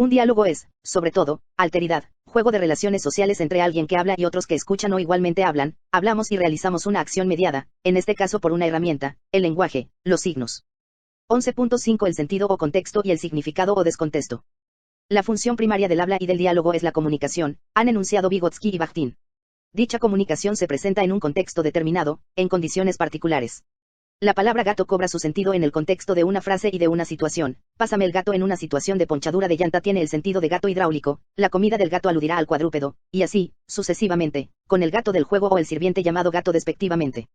Speaker 1: Un diálogo es, sobre todo, alteridad, juego de relaciones sociales entre alguien que habla y otros que escuchan o igualmente hablan, hablamos y realizamos una acción mediada, en este caso por una herramienta, el lenguaje, los signos. 11.5 El sentido o contexto y el significado o descontexto. La función primaria del habla y del diálogo es la comunicación, han enunciado Vygotsky y Bakhtin. Dicha comunicación se presenta en un contexto determinado, en condiciones particulares. La palabra gato cobra su sentido en el contexto de una frase y de una situación. Pásame el gato en una situación de ponchadura de llanta tiene el sentido de gato hidráulico, la comida del gato aludirá al cuadrúpedo, y así, sucesivamente, con el gato del juego o el sirviente llamado gato despectivamente.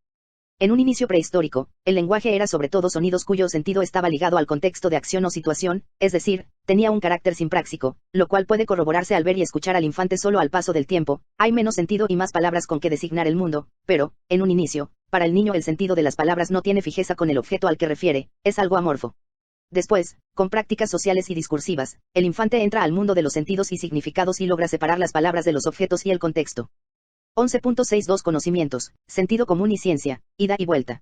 Speaker 1: En un inicio prehistórico, el lenguaje era sobre todo sonidos cuyo sentido estaba ligado al contexto de acción o situación, es decir, tenía un carácter sinpráxico, lo cual puede corroborarse al ver y escuchar al infante solo al paso del tiempo. Hay menos sentido y más palabras con que designar el mundo, pero, en un inicio, para el niño el sentido de las palabras no tiene fijeza con el objeto al que refiere, es algo amorfo. Después, con prácticas sociales y discursivas, el infante entra al mundo de los sentidos y significados y logra separar las palabras de los objetos y el contexto. 11.62 Conocimientos, sentido común y ciencia, ida y vuelta.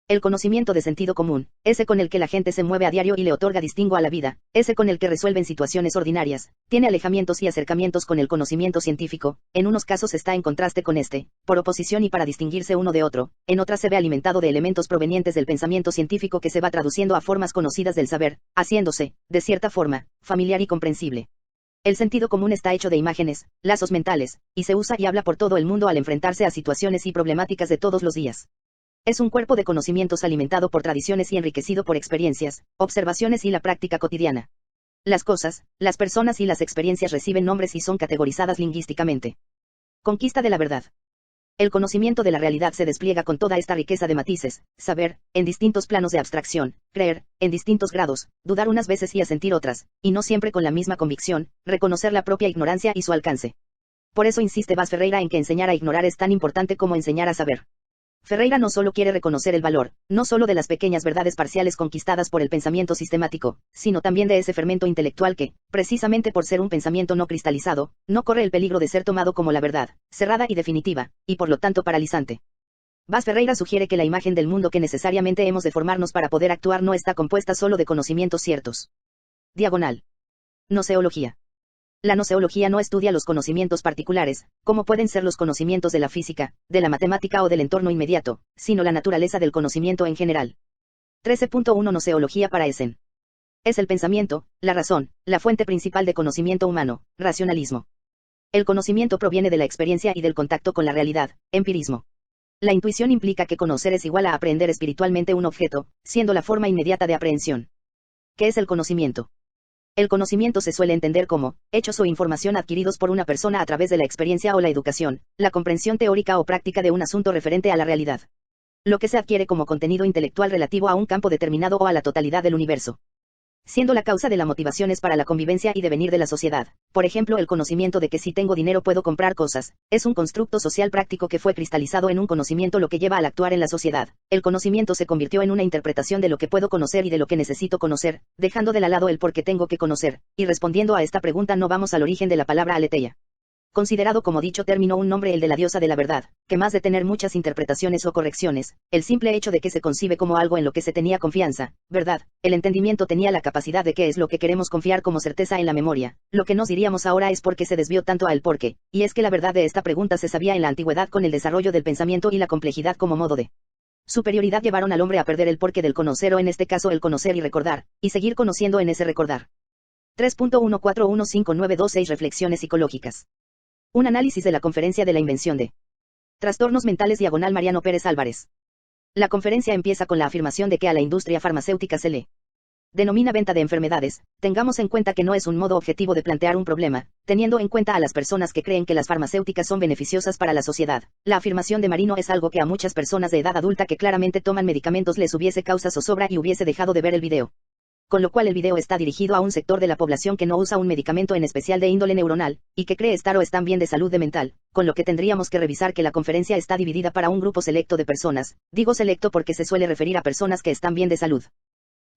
Speaker 1: El conocimiento de sentido común, ese con el que la gente se mueve a diario y le otorga distingo a la vida, ese con el que resuelven situaciones ordinarias, tiene alejamientos y acercamientos con el conocimiento científico, en unos casos está en contraste con este, por oposición y para distinguirse uno de otro, en otras se ve alimentado de elementos provenientes del pensamiento científico que se va traduciendo a formas conocidas del saber, haciéndose, de cierta forma, familiar y comprensible. El sentido común está hecho de imágenes, lazos mentales, y se usa y habla por todo el mundo al enfrentarse a situaciones y problemáticas de todos los días. Es un cuerpo de conocimientos alimentado por tradiciones y enriquecido por experiencias, observaciones y la práctica cotidiana. Las cosas, las personas y las experiencias reciben nombres y son categorizadas lingüísticamente. Conquista de la verdad. El conocimiento de la realidad se despliega con toda esta riqueza de matices, saber, en distintos planos de abstracción, creer, en distintos grados, dudar unas veces y asentir otras, y no siempre con la misma convicción, reconocer la propia ignorancia y su alcance. Por eso insiste Vaz Ferreira en que enseñar a ignorar es tan importante como enseñar a saber. Ferreira no solo quiere reconocer el valor, no solo de las pequeñas verdades parciales conquistadas por el pensamiento sistemático, sino también de ese fermento intelectual que, precisamente por ser un pensamiento no cristalizado, no corre el peligro de ser tomado como la verdad, cerrada y definitiva, y por lo tanto paralizante. Vaz Ferreira sugiere que la imagen del mundo que necesariamente hemos de formarnos para poder actuar no está compuesta solo de conocimientos ciertos. Diagonal. Noseología. La noseología no estudia los conocimientos particulares, como pueden ser los conocimientos de la física, de la matemática o del entorno inmediato, sino la naturaleza del conocimiento en general. 13.1 Noseología para Essen. Es el pensamiento, la razón, la fuente principal de conocimiento humano, racionalismo. El conocimiento proviene de la experiencia y del contacto con la realidad, empirismo. La intuición implica que conocer es igual a aprender espiritualmente un objeto, siendo la forma inmediata de aprehensión. ¿Qué es el conocimiento? El conocimiento se suele entender como hechos o información adquiridos por una persona a través de la experiencia o la educación, la comprensión teórica o práctica de un asunto referente a la realidad. Lo que se adquiere como contenido intelectual relativo a un campo determinado o a la totalidad del universo. Siendo la causa de la motivación es para la convivencia y devenir de la sociedad. Por ejemplo, el conocimiento de que si tengo dinero puedo comprar cosas, es un constructo social práctico que fue cristalizado en un conocimiento lo que lleva al actuar en la sociedad. El conocimiento se convirtió en una interpretación de lo que puedo conocer y de lo que necesito conocer, dejando de lado el por qué tengo que conocer, y respondiendo a esta pregunta no vamos al origen de la palabra aletheia. Considerado como dicho término un nombre el de la diosa de la verdad, que más de tener muchas interpretaciones o correcciones, el simple hecho de que se concibe como algo en lo que se tenía confianza, verdad, el entendimiento tenía la capacidad de qué es lo que queremos confiar como certeza en la memoria, lo que nos diríamos ahora es por qué se desvió tanto a el por qué, y es que la verdad de esta pregunta se sabía en la antigüedad con el desarrollo del pensamiento y la complejidad como modo de superioridad llevaron al hombre a perder el porqué del conocer o en este caso el conocer y recordar, y seguir conociendo en ese recordar. 3.141592 Reflexiones psicológicas. Un análisis de la conferencia de la invención de trastornos mentales diagonal Mariano Pérez Álvarez. La conferencia empieza con la afirmación de que a la industria farmacéutica se le denomina venta de enfermedades. Tengamos en cuenta que no es un modo objetivo de plantear un problema, teniendo en cuenta a las personas que creen que las farmacéuticas son beneficiosas para la sociedad. La afirmación de Marino es algo que a muchas personas de edad adulta que claramente toman medicamentos les hubiese causado zozobra y hubiese dejado de ver el video. Con lo cual el video está dirigido a un sector de la población que no usa un medicamento en especial de índole neuronal, y que cree estar o están bien de salud de mental, con lo que tendríamos que revisar que la conferencia está dividida para un grupo selecto de personas, digo selecto porque se suele referir a personas que están bien de salud.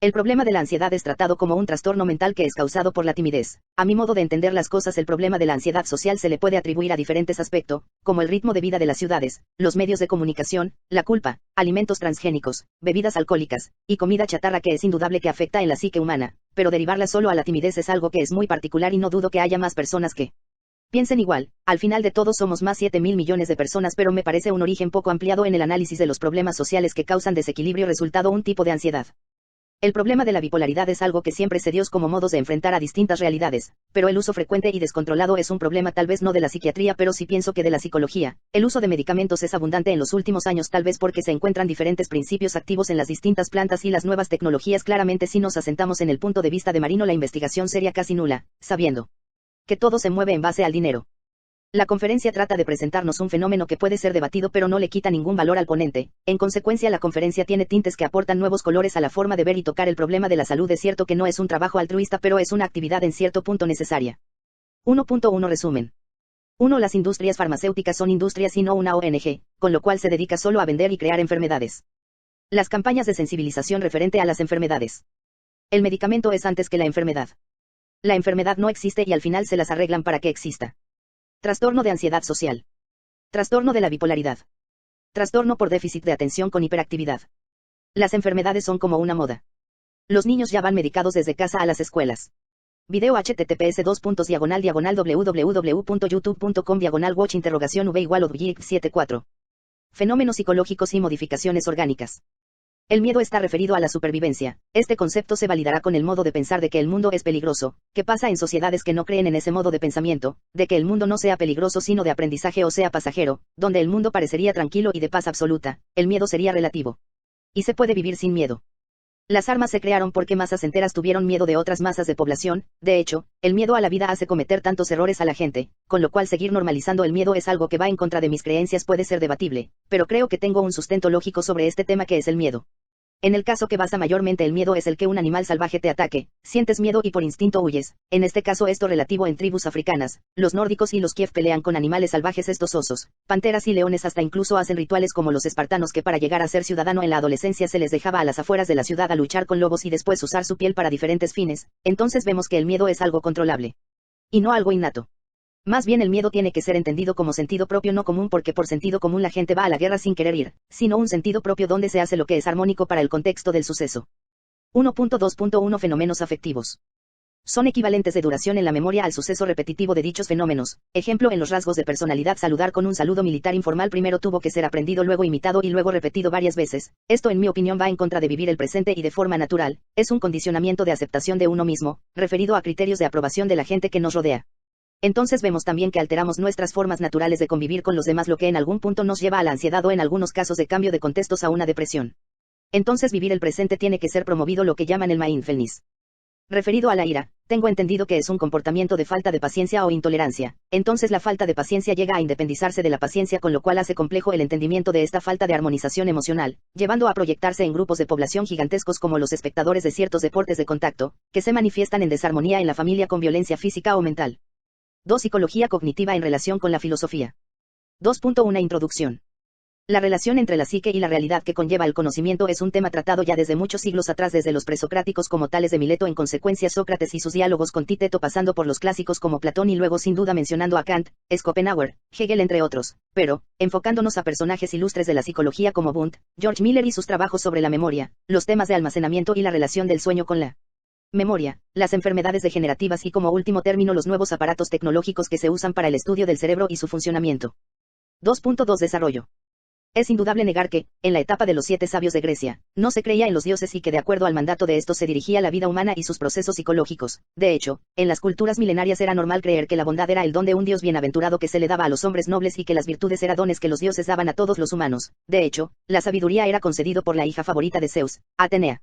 Speaker 1: El problema de la ansiedad es tratado como un trastorno mental que es causado por la timidez. A mi modo de entender las cosas, el problema de la ansiedad social se le puede atribuir a diferentes aspectos, como el ritmo de vida de las ciudades, los medios de comunicación, la culpa, alimentos transgénicos, bebidas alcohólicas, y comida chatarra que es indudable que afecta en la psique humana, pero derivarla solo a la timidez es algo que es muy particular y no dudo que haya más personas que piensen igual. Al final de todo somos más 7.000 millones de personas, pero me parece un origen poco ampliado en el análisis de los problemas sociales que causan desequilibrio resultado un tipo de ansiedad. El problema de la bipolaridad es algo que siempre se dio como modos de enfrentar a distintas realidades, pero el uso frecuente y descontrolado es un problema tal vez no de la psiquiatría, pero sí pienso que de la psicología. El uso de medicamentos es abundante en los últimos años, tal vez porque se encuentran diferentes principios activos en las distintas plantas y las nuevas tecnologías. Claramente, si nos asentamos en el punto de vista de Marino, la investigación sería casi nula, sabiendo que todo se mueve en base al dinero. La conferencia trata de presentarnos un fenómeno que puede ser debatido pero no le quita ningún valor al ponente. En consecuencia, la conferencia tiene tintes que aportan nuevos colores a la forma de ver y tocar el problema de la salud. Es cierto que no es un trabajo altruista, pero es una actividad en cierto punto necesaria. 1.1 Resumen. 1. Las industrias farmacéuticas son industrias y no una ONG, con lo cual se dedica solo a vender y crear enfermedades. Las campañas de sensibilización referente a las enfermedades. El medicamento es antes que la enfermedad. La enfermedad no existe y al final se las arreglan para que exista. Trastorno de ansiedad social. Trastorno de la bipolaridad. Trastorno por déficit de atención con hiperactividad. Las enfermedades son como una moda. Los niños ya van medicados desde casa a las escuelas. Video https www.youtube.com/watch_v=v-74. Fenómenos psicológicos y modificaciones orgánicas. El miedo está referido a la supervivencia. Este concepto se validará con el modo de pensar de que el mundo es peligroso, que pasa en sociedades que no creen en ese modo de pensamiento, de que el mundo no sea peligroso sino de aprendizaje o sea pasajero, donde el mundo parecería tranquilo y de paz absoluta, el miedo sería relativo. Y se puede vivir sin miedo. Las armas se crearon porque masas enteras tuvieron miedo de otras masas de población. De hecho, el miedo a la vida hace cometer tantos errores a la gente, con lo cual seguir normalizando el miedo es algo que va en contra de mis creencias. Puede ser debatible, pero creo que tengo un sustento lógico sobre este tema, que es el miedo. En el caso que basa mayormente el miedo es el que un animal salvaje te ataque, sientes miedo y por instinto huyes. En este caso esto relativo en tribus africanas, los nórdicos y los kiev pelean con animales salvajes, estos osos, panteras y leones, hasta incluso hacen rituales como los espartanos, que para llegar a ser ciudadano en la adolescencia se les dejaba a las afueras de la ciudad a luchar con lobos y después usar su piel para diferentes fines. Entonces vemos que el miedo es algo controlable. Y no algo innato. Más bien el miedo tiene que ser entendido como sentido propio, no común, porque por sentido común la gente va a la guerra sin querer ir, sino un sentido propio donde se hace lo que es armónico para el contexto del suceso. 1.2.1 Fenómenos afectivos. Son equivalentes de duración en la memoria al suceso repetitivo de dichos fenómenos. Ejemplo, en los rasgos de personalidad, saludar con un saludo militar informal primero tuvo que ser aprendido, luego imitado y luego repetido varias veces. Esto en mi opinión va en contra de vivir el presente y de forma natural, es un condicionamiento de aceptación de uno mismo, referido a criterios de aprobación de la gente que nos rodea. Entonces vemos también que alteramos nuestras formas naturales de convivir con los demás, lo que en algún punto nos lleva a la ansiedad o en algunos casos de cambio de contextos a una depresión. Entonces vivir el presente tiene que ser promovido, lo que llaman el mindfulness. Referido a la ira, tengo entendido que es un comportamiento de falta de paciencia o intolerancia. Entonces la falta de paciencia llega a independizarse de la paciencia, con lo cual hace complejo el entendimiento de esta falta de armonización emocional, llevando a proyectarse en grupos de población gigantescos como los espectadores de ciertos deportes de contacto, que se manifiestan en desarmonía en la familia con violencia física o mental. 2. Psicología cognitiva en relación con la filosofía. 2.1 Introducción. La relación entre la psique y la realidad que conlleva el conocimiento es un tema tratado ya desde muchos siglos atrás, desde los presocráticos como Tales de Mileto, en consecuencia Sócrates y sus diálogos con Títeto, pasando por los clásicos como Platón y luego sin duda mencionando a Kant, Schopenhauer, Hegel entre otros, pero, enfocándonos a personajes ilustres de la psicología como Wundt, George Miller y sus trabajos sobre la memoria, los temas de almacenamiento y la relación del sueño con la memoria, las enfermedades degenerativas y como último término los nuevos aparatos tecnológicos que se usan para el estudio del cerebro y su funcionamiento. 2.2 Desarrollo. Es indudable negar que, en la etapa de los 7 sabios de Grecia, no se creía en los dioses y que de acuerdo al mandato de estos se dirigía la vida humana y sus procesos psicológicos. De hecho, en las culturas milenarias era normal creer que la bondad era el don de un dios bienaventurado que se le daba a los hombres nobles y que las virtudes eran dones que los dioses daban a todos los humanos. De hecho, la sabiduría era concedido por la hija favorita de Zeus, Atenea.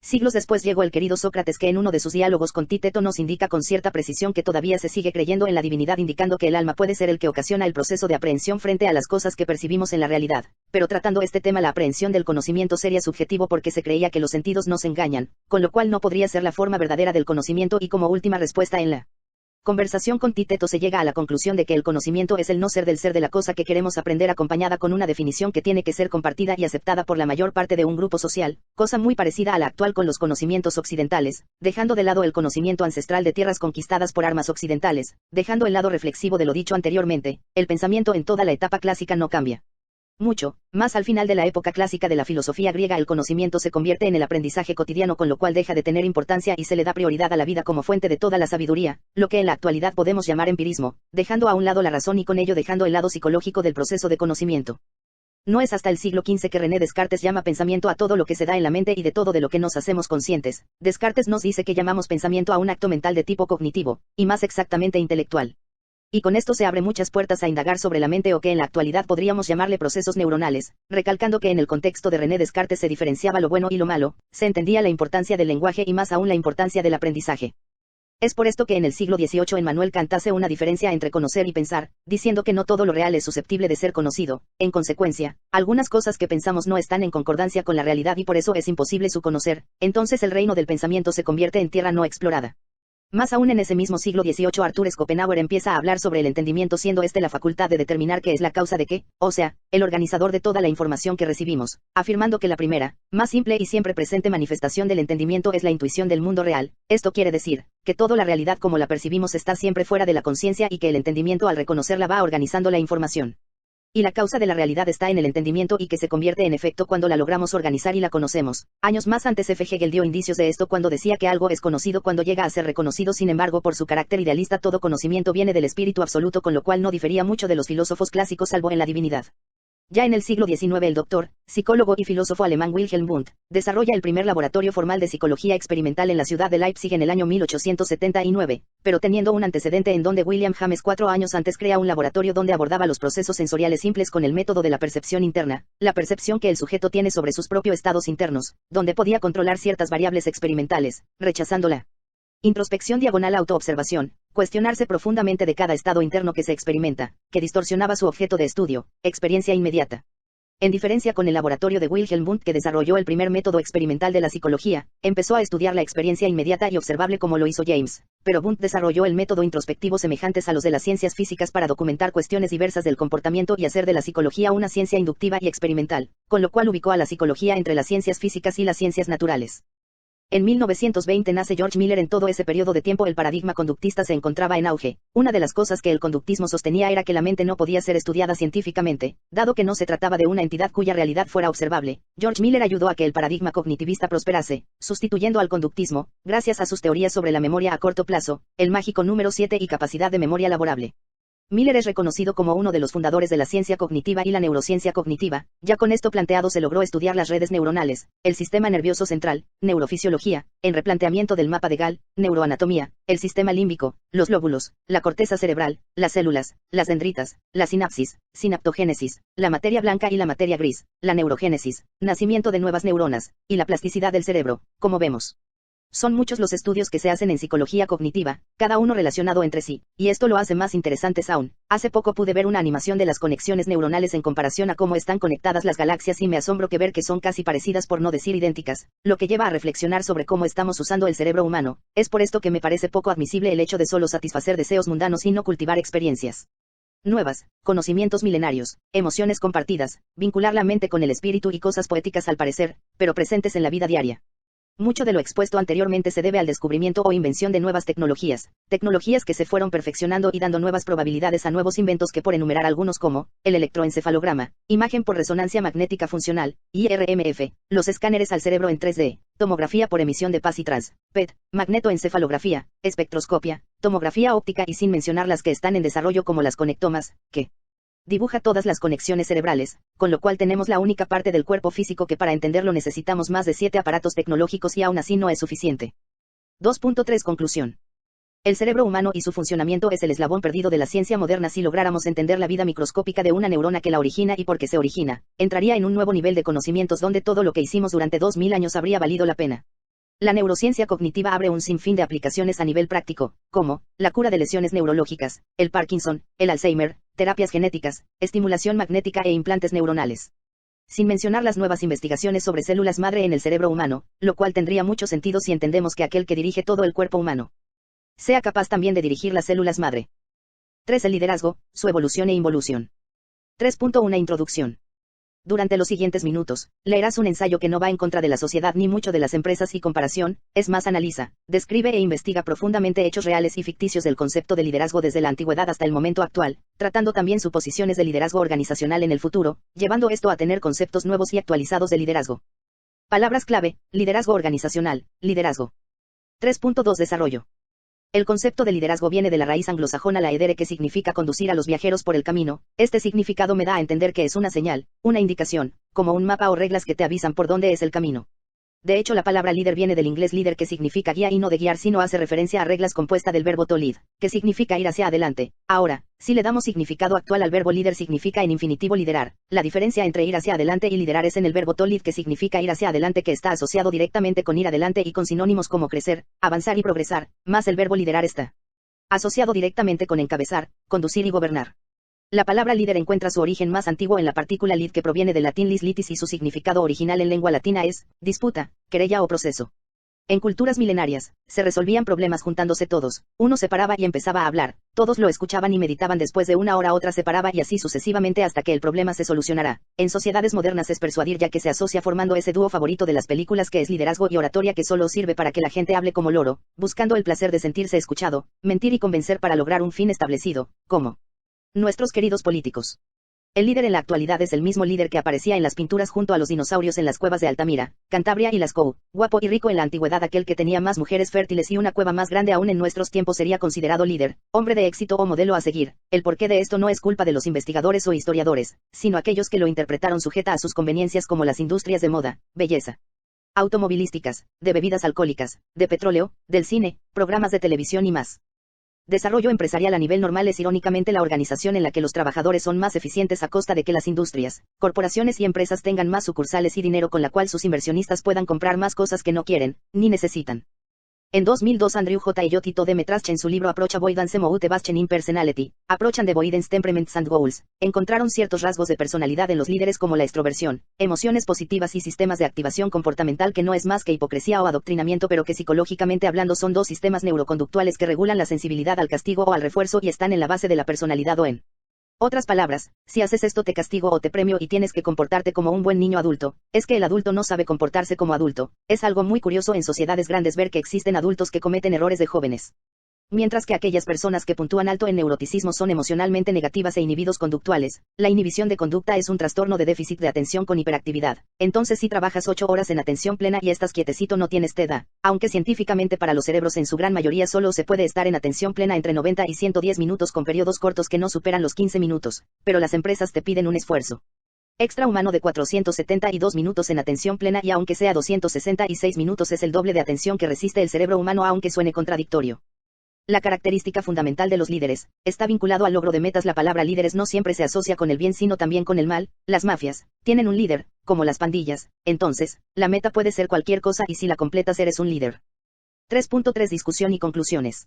Speaker 1: Siglos después llegó el querido Sócrates, que en uno de sus diálogos con Títeto nos indica con cierta precisión que todavía se sigue creyendo en la divinidad, indicando que el alma puede ser el que ocasiona el proceso de aprehensión frente a las cosas que percibimos en la realidad. Pero tratando este tema, la aprehensión del conocimiento sería subjetivo porque se creía que los sentidos nos engañan, con lo cual no podría ser la forma verdadera del conocimiento, y como última respuesta en la conversación con Títeto se llega a la conclusión de que el conocimiento es el no ser del ser de la cosa que queremos aprender, acompañada con una definición que tiene que ser compartida y aceptada por la mayor parte de un grupo social, cosa muy parecida a la actual con los conocimientos occidentales, dejando de lado el conocimiento ancestral de tierras conquistadas por armas occidentales, dejando el lado reflexivo de lo dicho anteriormente. El pensamiento en toda la etapa clásica no cambia mucho, más al final de la época clásica de la filosofía griega el conocimiento se convierte en el aprendizaje cotidiano, con lo cual deja de tener importancia y se le da prioridad a la vida como fuente de toda la sabiduría, lo que en la actualidad podemos llamar empirismo, dejando a un lado la razón y con ello dejando el lado psicológico del proceso de conocimiento. No es hasta el siglo XV que René Descartes llama pensamiento a todo lo que se da en la mente y de todo de lo que nos hacemos conscientes. Descartes nos dice que llamamos pensamiento a un acto mental de tipo cognitivo, y más exactamente intelectual. Y con esto se abre muchas puertas a indagar sobre la mente o que en la actualidad podríamos llamarle procesos neuronales, recalcando que en el contexto de René Descartes se diferenciaba lo bueno y lo malo, se entendía la importancia del lenguaje y más aún la importancia del aprendizaje. Es por esto que en el siglo XVIII Emmanuel Kant hace una diferencia entre conocer y pensar, diciendo que no todo lo real es susceptible de ser conocido. En consecuencia, algunas cosas que pensamos no están en concordancia con la realidad y por eso es imposible su conocer, entonces el reino del pensamiento se convierte en tierra no explorada. Más aún en ese mismo siglo XVIII Arthur Schopenhauer empieza a hablar sobre el entendimiento siendo este la facultad de determinar qué es la causa de qué, o sea, el organizador de toda la información que recibimos, afirmando que la primera, más simple y siempre presente manifestación del entendimiento es la intuición del mundo real. Esto quiere decir, que toda la realidad como la percibimos está siempre fuera de la conciencia y que el entendimiento al reconocerla va organizando la información. Y la causa de la realidad está en el entendimiento y que se convierte en efecto cuando la logramos organizar y la conocemos. Años más antes F. Hegel dio indicios de esto cuando decía que algo es conocido cuando llega a ser reconocido. Sin embargo, por su carácter idealista todo conocimiento viene del espíritu absoluto, con lo cual no difería mucho de los filósofos clásicos salvo en la divinidad. Ya en el siglo XIX el doctor, psicólogo y filósofo alemán Wilhelm Wundt, desarrolla el primer laboratorio formal de psicología experimental en la ciudad de Leipzig en el año 1879, pero teniendo un antecedente en donde William James 4 años antes crea un laboratorio donde abordaba los procesos sensoriales simples con el método de la percepción interna, la percepción que el sujeto tiene sobre sus propios estados internos, donde podía controlar ciertas variables experimentales, rechazándola. Introspección diagonal autoobservación, cuestionarse profundamente de cada estado interno que se experimenta, que distorsionaba su objeto de estudio, experiencia inmediata. En diferencia con el laboratorio de Wilhelm Wundt que desarrolló el primer método experimental de la psicología, empezó a estudiar la experiencia inmediata y observable como lo hizo James, pero Wundt desarrolló el método introspectivo semejantes a los de las ciencias físicas para documentar cuestiones diversas del comportamiento y hacer de la psicología una ciencia inductiva y experimental, con lo cual ubicó a la psicología entre las ciencias físicas y las ciencias naturales. En 1920 nace George Miller. En todo ese periodo de tiempo el paradigma conductista se encontraba en auge. Una de las cosas que el conductismo sostenía era que la mente no podía ser estudiada científicamente, dado que no se trataba de una entidad cuya realidad fuera observable. George Miller ayudó a que el paradigma cognitivista prosperase, sustituyendo al conductismo, gracias a sus teorías sobre la memoria a corto plazo, el mágico número 7 y capacidad de memoria laborable. Miller es reconocido como uno de los fundadores de la ciencia cognitiva y la neurociencia cognitiva. Ya con esto planteado se logró estudiar las redes neuronales, el sistema nervioso central, neurofisiología, en replanteamiento del mapa de Gall, neuroanatomía, el sistema límbico, los lóbulos, la corteza cerebral, las células, las dendritas, la sinapsis, sinaptogénesis, la materia blanca y la materia gris, la neurogénesis, nacimiento de nuevas neuronas, y la plasticidad del cerebro, como vemos. Son muchos los estudios que se hacen en psicología cognitiva, cada uno relacionado entre sí, y esto lo hace más interesantes aún. Hace poco pude ver una animación de las conexiones neuronales en comparación a cómo están conectadas las galaxias y me asombro que ver que son casi parecidas por no decir idénticas, lo que lleva a reflexionar sobre cómo estamos usando el cerebro humano. Es por esto que me parece poco admisible el hecho de solo satisfacer deseos mundanos y no cultivar experiencias nuevas, conocimientos milenarios, emociones compartidas, vincular la mente con el espíritu y cosas poéticas al parecer, pero presentes en la vida diaria. Mucho de lo expuesto anteriormente se debe al descubrimiento o invención de nuevas tecnologías que se fueron perfeccionando y dando nuevas probabilidades a nuevos inventos que por enumerar algunos como, el electroencefalograma, imagen por resonancia magnética funcional, IRMF, los escáneres al cerebro en 3D, tomografía por emisión de paz y trans, PET, magnetoencefalografía, espectroscopia, tomografía óptica y sin mencionar las que están en desarrollo como las conectomas, que dibuja todas las conexiones cerebrales, con lo cual tenemos la única parte del cuerpo físico que para entenderlo necesitamos más de 7 aparatos tecnológicos y aún así no es suficiente. 2.3 Conclusión. El cerebro humano y su funcionamiento es el eslabón perdido de la ciencia moderna. Si lográramos entender la vida microscópica de una neurona que la origina y por qué se origina, entraría en un nuevo nivel de conocimientos donde todo lo que hicimos durante 2000 años habría valido la pena. La neurociencia cognitiva abre un sinfín de aplicaciones a nivel práctico, como la cura de lesiones neurológicas, el Parkinson, el Alzheimer, terapias genéticas, estimulación magnética e implantes neuronales. Sin mencionar las nuevas investigaciones sobre células madre en el cerebro humano, lo cual tendría mucho sentido si entendemos que aquel que dirige todo el cuerpo humano sea capaz también de dirigir las células madre. 3. El liderazgo, su evolución e involución. 3.1 Introducción. Durante los siguientes minutos, leerás un ensayo que no va en contra de la sociedad ni mucho de las empresas y comparación, es más analiza, describe e investiga profundamente hechos reales y ficticios del concepto de liderazgo desde la antigüedad hasta el momento actual, tratando también suposiciones de liderazgo organizacional en el futuro, llevando esto a tener conceptos nuevos y actualizados de liderazgo. Palabras clave, liderazgo organizacional, liderazgo. 3.2 Desarrollo. El concepto de liderazgo viene de la raíz anglosajona laedere, que significa conducir a los viajeros por el camino. Este significado me da a entender que es una señal, una indicación, como un mapa o reglas que te avisan por dónde es el camino. De hecho, la palabra líder viene del inglés leader, que significa guía y no de guiar, sino hace referencia a reglas, compuesta del verbo to lead, que significa ir hacia adelante. Ahora, si le damos significado actual al verbo líder, significa en infinitivo liderar. La diferencia entre ir hacia adelante y liderar es en el verbo to lead, que significa ir hacia adelante, que está asociado directamente con ir adelante y con sinónimos como crecer, avanzar y progresar, más el verbo liderar está asociado directamente con encabezar, conducir y gobernar. La palabra líder encuentra su origen más antiguo en la partícula lid, que proviene del latín lis litis, y su significado original en lengua latina es disputa, querella o proceso. En culturas milenarias, se resolvían problemas juntándose todos. Uno se paraba y empezaba a hablar, todos lo escuchaban y meditaban. Después de una hora otra se paraba, y así sucesivamente hasta que el problema se solucionará. En sociedades modernas es persuadir, ya que se asocia formando ese dúo favorito de las películas que es liderazgo y oratoria, que solo sirve para que la gente hable como loro, buscando el placer de sentirse escuchado, mentir y convencer para lograr un fin establecido, como nuestros queridos políticos. El líder en la actualidad es el mismo líder que aparecía en las pinturas junto a los dinosaurios en las cuevas de Altamira, Cantabria y Lascaux. Guapo y rico en la antigüedad, aquel que tenía más mujeres fértiles y una cueva más grande aún en nuestros tiempos sería considerado líder, hombre de éxito o modelo a seguir. El porqué de esto no es culpa de los investigadores o historiadores, sino aquellos que lo interpretaron sujeta a sus conveniencias, como las industrias de moda, belleza, automovilísticas, de bebidas alcohólicas, de petróleo, del cine, programas de televisión y más. Desarrollo empresarial a nivel normal es irónicamente la organización en la que los trabajadores son más eficientes a costa de que las industrias, corporaciones y empresas tengan más sucursales y dinero, con la cual sus inversionistas puedan comprar más cosas que no quieren, ni necesitan. En 2002, Andrew J. y Tito D. Metrasch, en su libro Approach Avoidance Moute Bastion in Personality, Approach and Avoidance Temperaments and Goals, encontraron ciertos rasgos de personalidad en los líderes, como la extroversión, emociones positivas y sistemas de activación comportamental, que no es más que hipocresía o adoctrinamiento, pero que psicológicamente hablando son dos sistemas neuroconductuales que regulan la sensibilidad al castigo o al refuerzo y están en la base de la personalidad, o en otras palabras, si haces esto te castigo o te premio y tienes que comportarte como un buen niño adulto. Es que el adulto no sabe comportarse como adulto. Es algo muy curioso en sociedades grandes ver que existen adultos que cometen errores de jóvenes, mientras que aquellas personas que puntúan alto en neuroticismo son emocionalmente negativas e inhibidos conductuales. La inhibición de conducta es un trastorno de déficit de atención con hiperactividad. Entonces, si trabajas 8 horas en atención plena y estás quietecito, no tienes TDA, aunque científicamente para los cerebros en su gran mayoría solo se puede estar en atención plena entre 90 y 110 minutos, con periodos cortos que no superan los 15 minutos, pero las empresas te piden un esfuerzo extrahumano de 472 minutos en atención plena, y aunque sea 266 minutos es el doble de atención que resiste el cerebro humano, aunque suene contradictorio. La característica fundamental de los líderes está vinculado al logro de metas. La palabra líderes no siempre se asocia con el bien, sino también con el mal. Las mafias tienen un líder, como las pandillas. Entonces, la meta puede ser cualquier cosa, y si la completas eres un líder. 3.3 Discusión y conclusiones.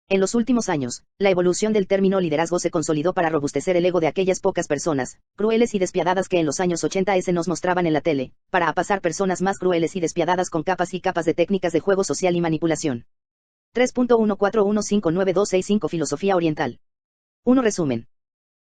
Speaker 1: En los últimos años, la evolución del término liderazgo se consolidó para robustecer el ego de aquellas pocas personas crueles y despiadadas que en los años 80 nos mostraban en la tele, para apasar personas más crueles y despiadadas con capas y capas de técnicas de juego social y manipulación. 3.1415925 Filosofía oriental. 1. Resumen.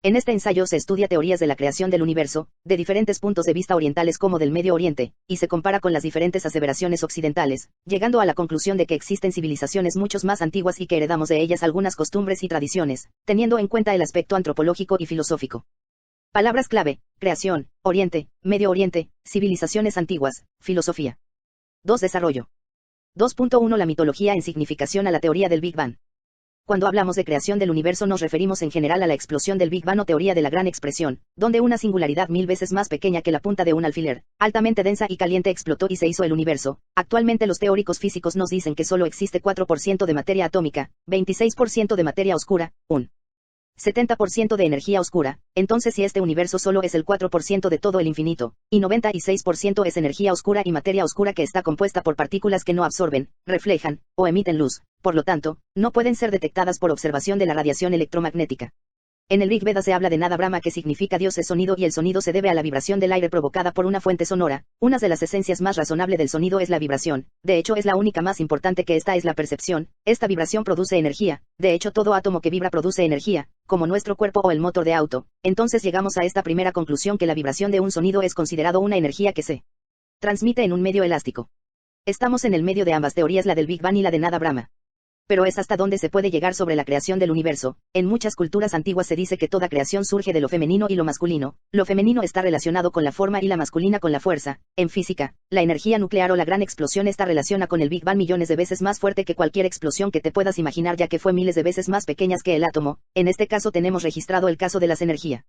Speaker 1: En este ensayo se estudia teorías de la creación del universo, de diferentes puntos de vista orientales como del Medio Oriente, y se compara con las diferentes aseveraciones occidentales, llegando a la conclusión de que existen civilizaciones muchos más antiguas y que heredamos de ellas algunas costumbres y tradiciones, teniendo en cuenta el aspecto antropológico y filosófico. Palabras clave: creación, Oriente, Medio Oriente, civilizaciones antiguas, filosofía. 2. Desarrollo. 2.1 La mitología en significación a la teoría del Big Bang. Cuando hablamos de creación del universo nos referimos en general a la explosión del Big Bang o teoría de la gran expresión, donde una singularidad 1000 veces más pequeña que la punta de un alfiler, altamente densa y caliente, explotó y se hizo el universo. Actualmente los teóricos físicos nos dicen que solo existe 4% de materia atómica, 26% de materia oscura, un 70% de energía oscura. Entonces, si este universo solo es el 4% de todo el infinito, y 96% es energía oscura y materia oscura que está compuesta por partículas que no absorben, reflejan, o emiten luz, por lo tanto, no pueden ser detectadas por observación de la radiación electromagnética. En el Rig Veda se habla de Nada Brahma, que significa Dios es sonido, y el sonido se debe a la vibración del aire provocada por una fuente sonora. Una de las esencias más razonables del sonido es la vibración. De hecho, es la única más importante, que esta es la percepción. Esta vibración produce energía. De hecho, todo átomo que vibra produce energía, como nuestro cuerpo o el motor de auto. Entonces llegamos a esta primera conclusión, que la vibración de un sonido es considerado una energía que se transmite en un medio elástico. Estamos en el medio de ambas teorías, la del Big Bang y la de Nada Brahma. Pero es hasta donde se puede llegar sobre la creación del universo. En muchas culturas antiguas se dice que toda creación surge de lo femenino y lo masculino. Lo femenino está relacionado con la forma y la masculina con la fuerza. En física, la energía nuclear o la gran explosión está relacionada con el Big Bang millones de veces más fuerte que cualquier explosión que te puedas imaginar, ya que fue miles de veces más pequeñas que el átomo. En este caso tenemos registrado el caso de las energías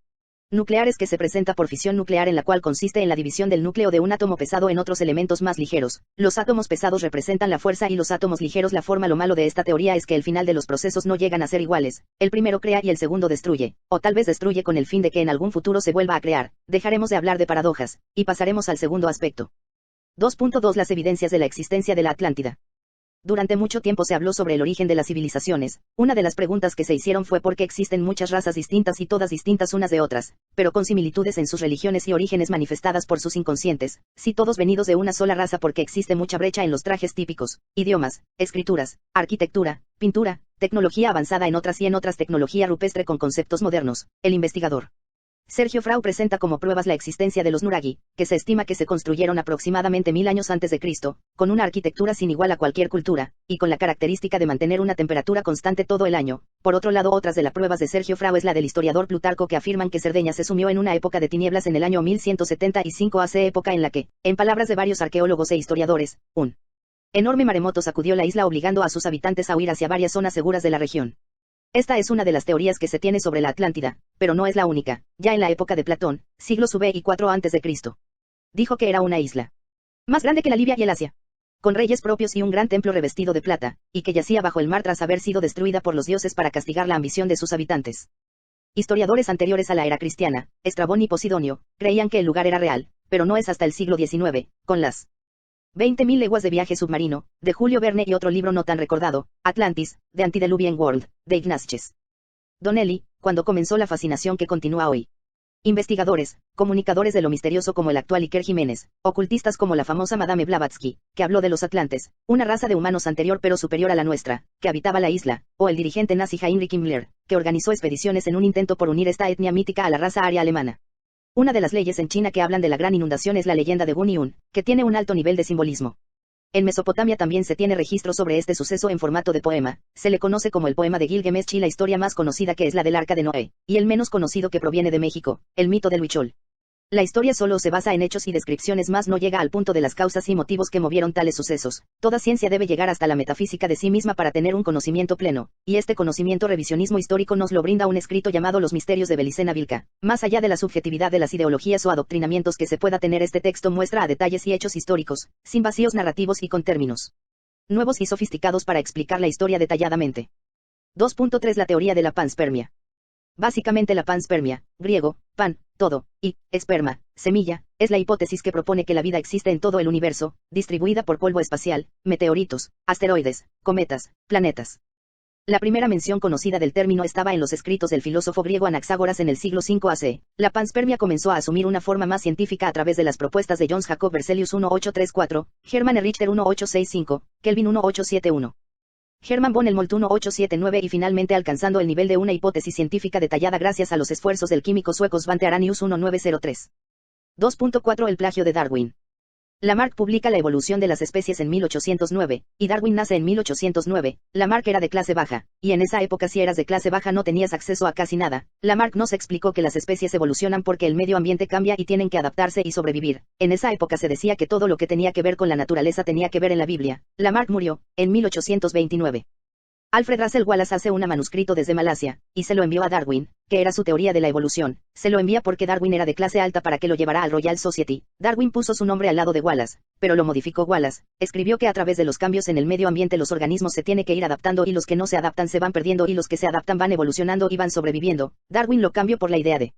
Speaker 1: nucleares, que se presenta por fisión nuclear, en la cual consiste en la división del núcleo de un átomo pesado en otros elementos más ligeros. Los átomos pesados representan la fuerza y los átomos ligeros la forma. Lo malo de esta teoría es que el final de los procesos no llegan a ser iguales. El primero crea y el segundo destruye, o tal vez destruye con el fin de que en algún futuro se vuelva a crear. Dejaremos de hablar de paradojas, y pasaremos al segundo aspecto. 2.2 Las evidencias de la existencia de la Atlántida. Durante mucho tiempo se habló sobre el origen de las civilizaciones. Una de las preguntas que se hicieron fue por qué existen muchas razas distintas y todas distintas unas de otras, pero con similitudes en sus religiones y orígenes manifestadas por sus inconscientes. Si todos venidos de una sola raza, porque existe mucha brecha en los trajes típicos, idiomas, escrituras, arquitectura, pintura, tecnología avanzada en otras y en otras tecnología rupestre con conceptos modernos. El investigador Sergio Frau presenta como pruebas la existencia de los nuraghi, que se estima que se construyeron aproximadamente 1000 años antes de Cristo, con una arquitectura sin igual a cualquier cultura, y con la característica de mantener una temperatura constante todo el año. Por otro lado, otras de las pruebas de Sergio Frau es la del historiador Plutarco, que afirman que Cerdeña se sumió en una época de tinieblas en el año 1175 AC, época en la que, en palabras de varios arqueólogos e historiadores, un enorme maremoto sacudió la isla, obligando a sus habitantes a huir hacia varias zonas seguras de la región. Esta es una de las teorías que se tiene sobre la Atlántida, pero no es la única. Ya en la época de Platón, siglos V y IV a.C., dijo que era una isla más grande que la Libia y el Asia, con reyes propios y un gran templo revestido de plata, y que yacía bajo el mar tras haber sido destruida por los dioses para castigar la ambición de sus habitantes. Historiadores anteriores a la era cristiana, Estrabón y Posidonio, creían que el lugar era real, pero no es hasta el siglo XIX, con las 20.000 leguas de viaje submarino, de Julio Verne, y otro libro no tan recordado, Atlantis, The Antediluvian World, de Ignatius Donnelly, cuando comenzó la fascinación que continúa hoy. Investigadores, comunicadores de lo misterioso como el actual Iker Jiménez, ocultistas como la famosa Madame Blavatsky, que habló de los atlantes, una raza de humanos anterior pero superior a la nuestra, que habitaba la isla, o el dirigente nazi Heinrich Himmler, que organizó expediciones en un intento por unir esta etnia mítica a la raza aria alemana. Una de las leyes en China que hablan de la gran inundación es la leyenda de Gun-Yun, que tiene un alto nivel de simbolismo. En Mesopotamia también se tiene registro sobre este suceso en formato de poema. Se le conoce como el poema de Gilgamesh, y la historia más conocida que es la del Arca de Noé, y el menos conocido, que proviene de México, el mito del Huichol. La historia solo se basa en hechos y descripciones, más no llega al punto de las causas y motivos que movieron tales sucesos. Toda ciencia debe llegar hasta la metafísica de sí misma para tener un conocimiento pleno, y este conocimiento revisionismo histórico nos lo brinda un escrito llamado Los Misterios de Belicena Vilca. Más allá de la subjetividad de las ideologías o adoctrinamientos que se pueda tener, este texto muestra a detalles y hechos históricos, sin vacíos narrativos y con términos nuevos y sofisticados para explicar la historia detalladamente. 2.3 La teoría de la panspermia. Básicamente, la panspermia, griego, pan, todo, y esperma, semilla, es la hipótesis que propone que la vida existe en todo el universo, distribuida por polvo espacial, meteoritos, asteroides, cometas, planetas. La primera mención conocida del término estaba en los escritos del filósofo griego Anaxágoras en el siglo V AC. La panspermia comenzó a asumir una forma más científica a través de las propuestas de Jöns Jacob Berzelius 1834, Hermann Richter 1865, Kelvin 1871. Hermann von Helmont 1879, y finalmente alcanzando el nivel de una hipótesis científica detallada gracias a los esfuerzos del químico sueco Svante Arrhenius 1903. 2.4 El plagio de Darwin. Lamarck publica La evolución de las especies en 1809, y Darwin nace en 1809. Lamarck era de clase baja, y en esa época si eras de clase baja no tenías acceso a casi nada. Lamarck nos explicó que las especies evolucionan porque el medio ambiente cambia y tienen que adaptarse y sobrevivir. En esa época se decía que todo lo que tenía que ver con la naturaleza tenía que ver en la Biblia. Lamarck murió en 1829. Alfred Russel Wallace hace un manuscrito desde Malasia, y se lo envió a Darwin, que era su teoría de la evolución. Se lo envía porque Darwin era de clase alta para que lo llevara al Royal Society. Darwin puso su nombre al lado de Wallace, pero lo modificó Wallace. Escribió que a través de los cambios en el medio ambiente los organismos se tienen que ir adaptando, y los que no se adaptan se van perdiendo, y los que se adaptan van evolucionando y van sobreviviendo. Darwin lo cambió por la idea de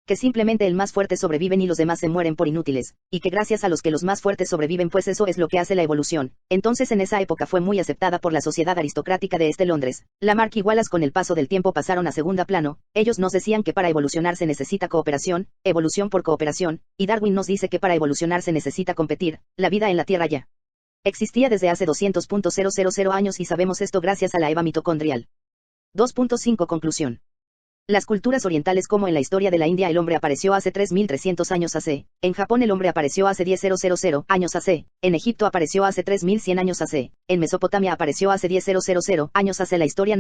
Speaker 1: que simplemente el más fuerte sobreviven y los demás se mueren por inútiles, y que gracias a los que los más fuertes sobreviven, pues eso es lo que hace la evolución. Entonces en esa época fue muy aceptada por la sociedad aristocrática de Londres. Lamarck y Wallace con el paso del tiempo pasaron a segundo plano. Ellos nos decían que para evolucionar se necesita cooperación, evolución por cooperación, y Darwin nos dice que para evolucionar se necesita competir. La vida en la Tierra ya existía desde hace 200.000 años, y sabemos esto gracias a la EVA mitocondrial. 2.5 Conclusión. Las culturas orientales, como en la historia de la India el hombre apareció hace 3300 años AC, en Japón el hombre apareció hace 10.000 años AC, en Egipto apareció hace 3100 años AC, en Mesopotamia apareció hace 10.000 años AC. La historia no